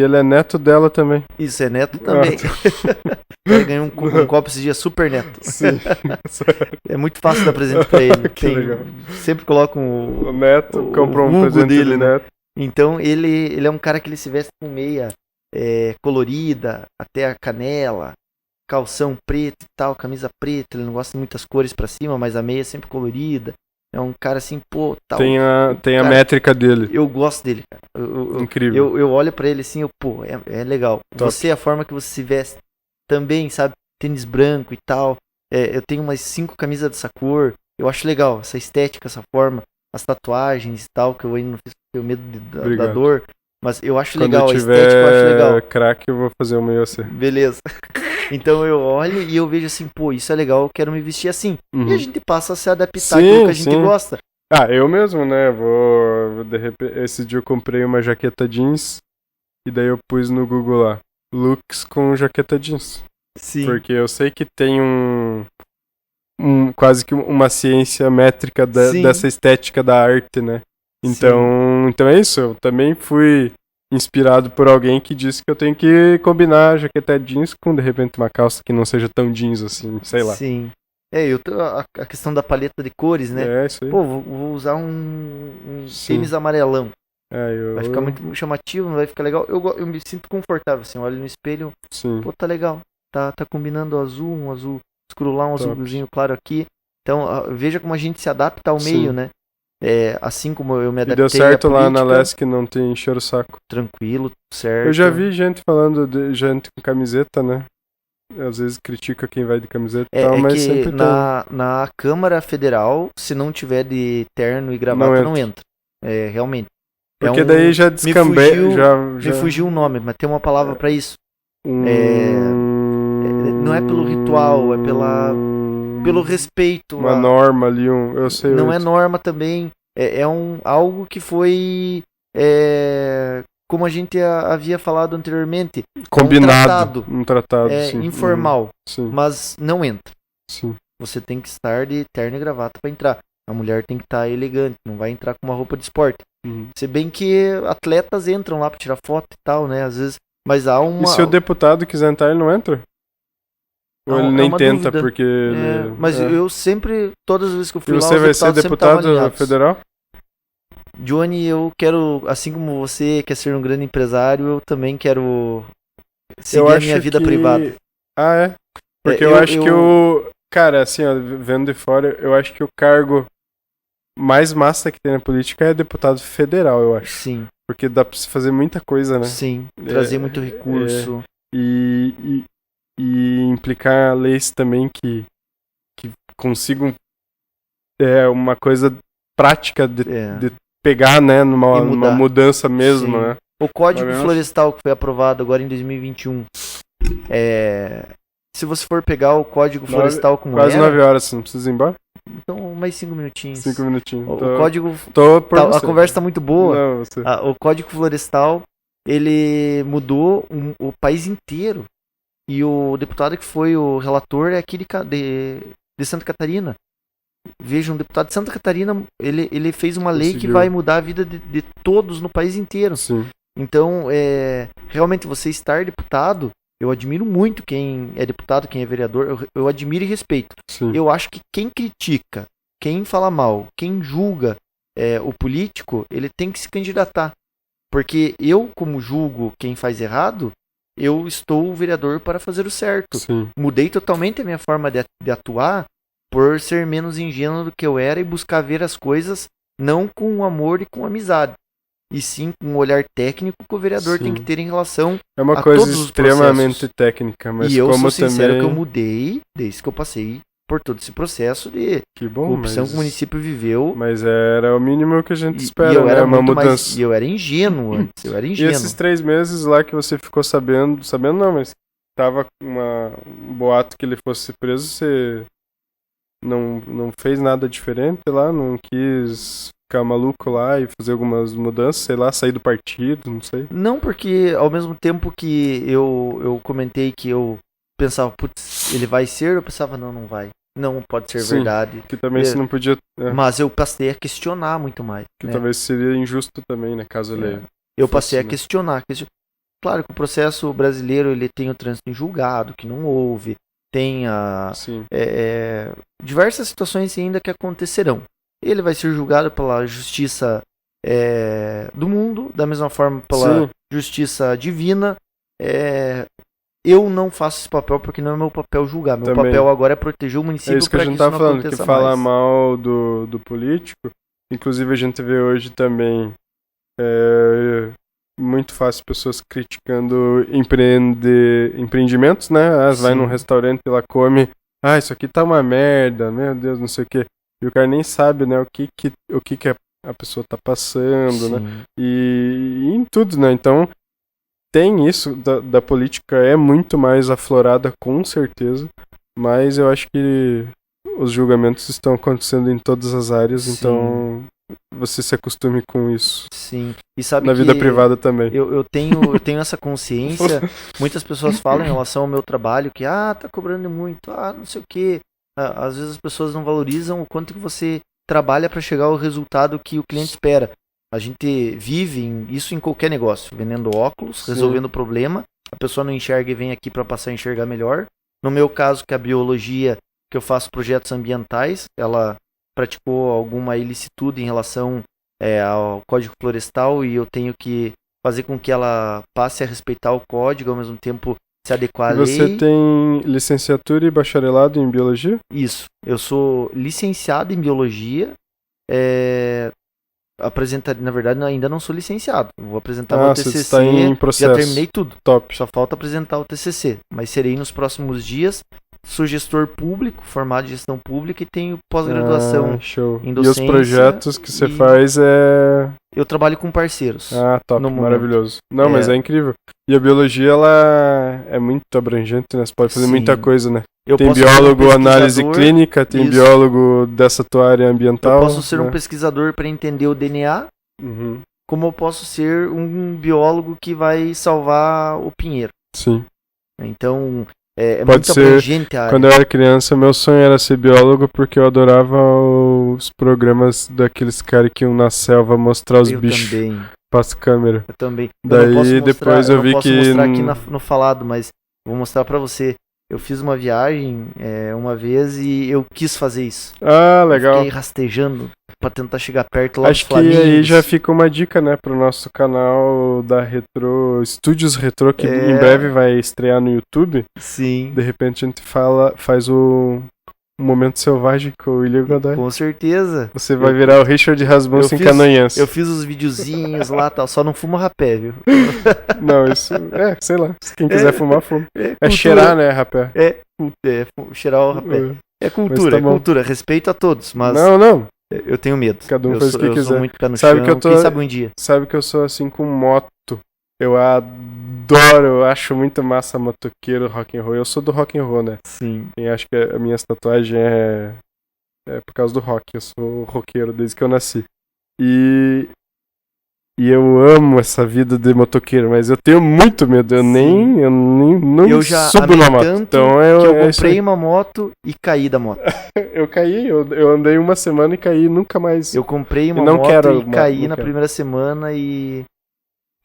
ele é neto dela também. Isso, é neto também. Ele ganhou um copo esses dias, super neto. Sim. É muito fácil dar presente pra ele. Legal. Sempre colocam o neto, comprou um presente dele, né? neto. Então ele é um cara que ele se veste com meia colorida, até a canela, calção preto e tal, camisa preta, ele não gosta de muitas cores pra cima, mas a meia é sempre colorida. É um cara assim, pô, tal. Tem a métrica dele. Eu gosto dele, cara. Incrível. Eu olho pra ele assim, pô, é legal. Top. Você, a forma que você se veste também, sabe? Tênis branco e tal. Eu tenho umas 5 camisas dessa cor. eu acho legal essa estética, essa forma, as tatuagens e tal, que eu ainda não fiz, tenho medo da dor, mas eu acho Quando legal, eu a estética eu acho legal. craque, eu vou fazer uma e você. Beleza. Então eu olho e eu vejo assim, pô, isso é legal, eu quero me vestir assim. E a gente passa a se adaptar àquilo que a gente gosta. Ah, eu mesmo, né? De repente, esse dia eu comprei uma jaqueta jeans e daí eu pus no Google lá, looks com jaqueta jeans. Sim. Porque eu sei que tem quase que uma ciência métrica dessa estética da arte, né? Então é isso, eu também fui inspirado por alguém que disse que eu tenho que combinar a jaqueta jeans com, de repente, uma calça que não seja tão jeans assim, sei lá. Sim. A questão da paleta de cores, né? É, isso aí. Pô, vou usar um tênis amarelão. Vai ficar muito chamativo, não vai ficar legal. Eu me sinto confortável, assim, olho no espelho, pô, tá legal. Tá combinando um azul escuro lá, um azulzinho claro aqui. Então, veja como a gente se adapta ao meio, né? Assim como eu me adaptei. E deu certo lá na Lesc, não tem encher o saco. Tranquilo, certo. Eu já vi gente falando de gente com camiseta, né? Às vezes critica quem vai de camiseta e tal, mas sempre tem. Na Câmara Federal, se não tiver de terno e gravata, não entra. Realmente. Porque daí já descambei. Me fugiu o nome, mas tem uma palavra pra isso. Não é pelo ritual, é pelo respeito. Uma norma ali, eu sei. Não é norma também, algo que foi, como a gente havia falado anteriormente, combinado, um tratado sim. Informal, sim. Mas não entra. Sim. Você tem que estar de terno e gravata para entrar. A mulher tem que estar elegante, não vai entrar com uma roupa de esporte. Se bem que atletas entram lá para tirar foto e tal, né? Às vezes, mas há uma. E se o deputado quiser entrar, ele não entra? Ou ele nem tenta, dúvida. Porque. Mas eu sempre, todas as vezes que eu fui lá, você vai ser deputado federal? Johnny, eu quero, assim como você quer ser um grande empresário, eu também quero seguir a minha vida privada. Ah, é? Porque eu acho que cara, assim, ó, vendo de fora, eu acho que o cargo mais massa que tem na política é deputado federal, eu acho. Sim. Porque dá pra se fazer muita coisa, né? Sim, trazer muito recurso. E implicar leis também que consigam uma coisa prática de pegar, né, numa mudança mesmo, né? O Código Florestal que foi aprovado agora em 2021, se você for pegar o Código Florestal como quase 9 horas, você não precisa ir embora? Então, mais 5 minutinhos. 5 minutinhos. O Código... a conversa tá muito boa. Não, você. O Código Florestal, ele mudou o país inteiro. E o deputado que foi o relator é aqui de Santa Catarina. Veja, um deputado de Santa Catarina, ele fez uma lei que vai mudar a vida de todos no país inteiro. Sim. Então, realmente, você estar deputado, eu admiro muito quem é deputado, quem é vereador, eu admiro e respeito. Sim. Eu acho que quem critica, quem fala mal, quem julga o político, ele tem que se candidatar. Porque eu, como julgo quem faz errado, eu estou o vereador para fazer o certo. Sim. Mudei totalmente a minha forma de atuar por ser menos ingênuo do que eu era e buscar ver as coisas não com amor e com amizade, e sim com um olhar técnico que o vereador tem que ter em relação é uma a coisa todos os extremamente processos. técnica, mas e eu como sou sincero também... que eu mudei desde que eu passei por todo esse processo de corrupção que o município viveu. Mas era o mínimo que a gente espera, e eu era uma mudança. Mais, e eu era ingênuo antes, E esses 3 meses lá que você ficou sabendo não, mas tava um boato que ele fosse preso, você não fez nada diferente lá, não quis ficar maluco lá e fazer algumas mudanças, sei lá, sair do partido, não sei. Não, porque ao mesmo tempo que eu comentei que eu pensava, putz, ele vai ser, eu pensava, não vai. Não pode ser verdade. Que também você não podia... Mas eu passei a questionar muito mais. Que talvez seria injusto também, né, caso ele... Eu passei a questionar. Claro que o processo brasileiro, ele tem o trânsito em julgado, que não houve. Tem diversas situações ainda que acontecerão. Ele vai ser julgado pela justiça do mundo, da mesma forma pela justiça divina. Eu não faço esse papel porque não é meu papel julgar. Meu papel agora é proteger o município. É isso que a gente tá falando, que fala mal do político. Inclusive a gente vê hoje também muito fácil pessoas criticando empreendimentos, né? Vai num restaurante e lá come, isso aqui tá uma merda, meu Deus, não sei o quê. E o cara nem sabe, né, o que a pessoa tá passando, né? Sim. E em tudo, né? Então, tem isso da política, é muito mais aflorada, com certeza. Mas eu acho que os julgamentos estão acontecendo em todas as áreas, Sim. então você se acostume com isso. Sim. E sabe Na que vida privada também. eu tenho essa consciência. Muitas pessoas falam em relação ao meu trabalho que, tá cobrando muito, não sei o quê. Às vezes as pessoas não valorizam o quanto que você trabalha para chegar ao resultado que o cliente espera. A gente vive isso em qualquer negócio, vendendo óculos, Sim. resolvendo problema. A pessoa não enxerga e vem aqui para passar a enxergar melhor. No meu caso, que é a biologia, que eu faço projetos ambientais, ela praticou alguma ilicitude em relação ao Código Florestal e eu tenho que fazer com que ela passe a respeitar o código, ao mesmo tempo se adequar à Você lei. tem licenciatura e bacharelado em biologia? Isso. Eu sou licenciado em biologia. Na verdade, ainda não sou licenciado. Vou apresentar meu você TCC. está em processo. Já terminei tudo. Top. Só falta apresentar o TCC. Mas serei nos próximos dias. Sou gestor público, formado em gestão pública e tenho pós-graduação show. em docência. E os projetos que você faz Eu trabalho com parceiros. top, no maravilhoso. Não, mas é incrível. E a biologia, ela é muito abrangente, né? Você pode fazer muita coisa, né? Tem biólogo, análise clínica, tem biólogo dessa tua área ambiental. Eu posso ser um pesquisador para entender o DNA, como eu posso ser um biólogo que vai salvar o pinheiro. Sim. Então, pode muito ser, abrangente a área. Quando eu era criança, meu sonho era ser biólogo porque eu adorava os programas daqueles caras que iam na selva mostrar os bichos. Também. Passa câmera. Eu também. Daí depois eu vi que... Eu não posso mostrar aqui no falado, mas vou mostrar pra você. Eu fiz uma viagem uma vez e eu quis fazer isso. Legal. Eu fiquei rastejando pra tentar chegar perto lá dos Acho que flamingos. aí já fica uma dica, né, pro nosso canal da Retro, Estúdios Retro, que em breve vai estrear no YouTube. Sim. De repente a gente faz o Momento Selvagem com o William Godoy. Com certeza. Você vai virar o Richard Rasmussen canoense. Eu fiz os videozinhos lá, tal, só não fumo rapé, viu? Não, isso... sei lá. Se quem quiser fumar, fuma. É cheirar, né, rapé? Cheirar o rapé. É cultura, tá cultura. Respeito a todos, mas... Não. Eu tenho medo. Cada um faz o que quiser. Eu sou muito pé no sabe chão. Que eu tô... Quem sabe um dia. Sabe que eu sou assim com moto. Eu adoro, eu acho muito massa motoqueiro, rock and roll. Eu sou do rock and roll, né? Sim. E acho que a minha tatuagem é por causa do rock. Eu sou roqueiro desde que eu nasci. E eu amo essa vida de motoqueiro, mas eu tenho muito medo. Eu não subo na moto. Então eu comprei uma moto e caí da moto. Eu caí, eu andei uma semana e caí nunca mais. Eu comprei uma moto e caí na primeira semana e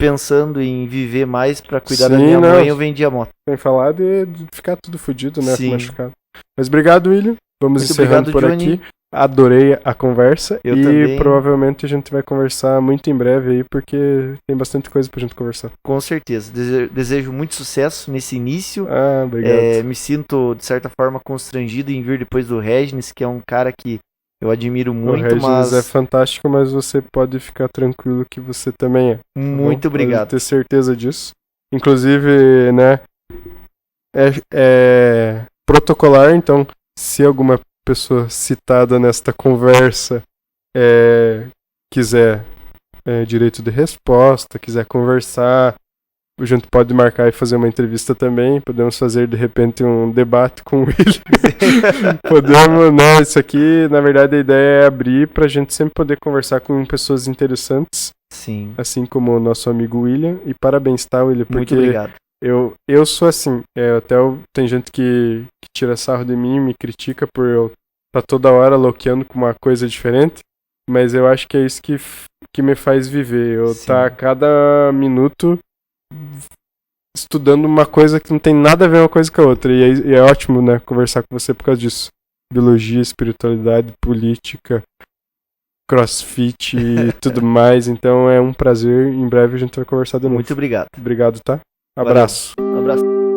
pensando em viver mais pra cuidar da minha mãe, eu vendi a moto. Sem falar de ficar tudo fodido, né? Sim. Machucado. Mas obrigado, William. Vamos muito encerrando por Johnny. aqui. Adorei a conversa. Eu também. Provavelmente a gente vai conversar muito em breve aí, porque tem bastante coisa pra gente conversar. Com certeza. Desejo muito sucesso nesse início. Obrigado. Me sinto, de certa forma, constrangido em vir depois do Regis, que é um cara que eu admiro muito, o Regis é fantástico, mas você pode ficar tranquilo que você também é. Muito obrigado. Pode ter certeza disso. Inclusive, né, é protocolar, então, se alguma pessoa citada nesta conversa quiser direito de resposta, quiser conversar, a gente pode marcar e fazer uma entrevista também. Podemos fazer, de repente, um debate com o William. Podemos, né? Isso aqui, na verdade, a ideia é abrir pra gente sempre poder conversar com pessoas interessantes. Sim. Assim como o nosso amigo William. E parabéns, tá, William? Porque muito obrigado. Eu sou assim. Tem gente que tira sarro de mim, me critica por eu estar toda hora loqueando com uma coisa diferente. Mas eu acho que é isso que me faz viver. Eu tá a cada minuto estudando uma coisa que não tem nada a ver uma coisa com a outra. E é ótimo, né, conversar com você por causa disso. Biologia, espiritualidade, política, crossfit e tudo mais. Então é um prazer. Em breve a gente vai conversar de novo. Muito obrigado. Obrigado, tá? Abraço. Valeu. Um abraço.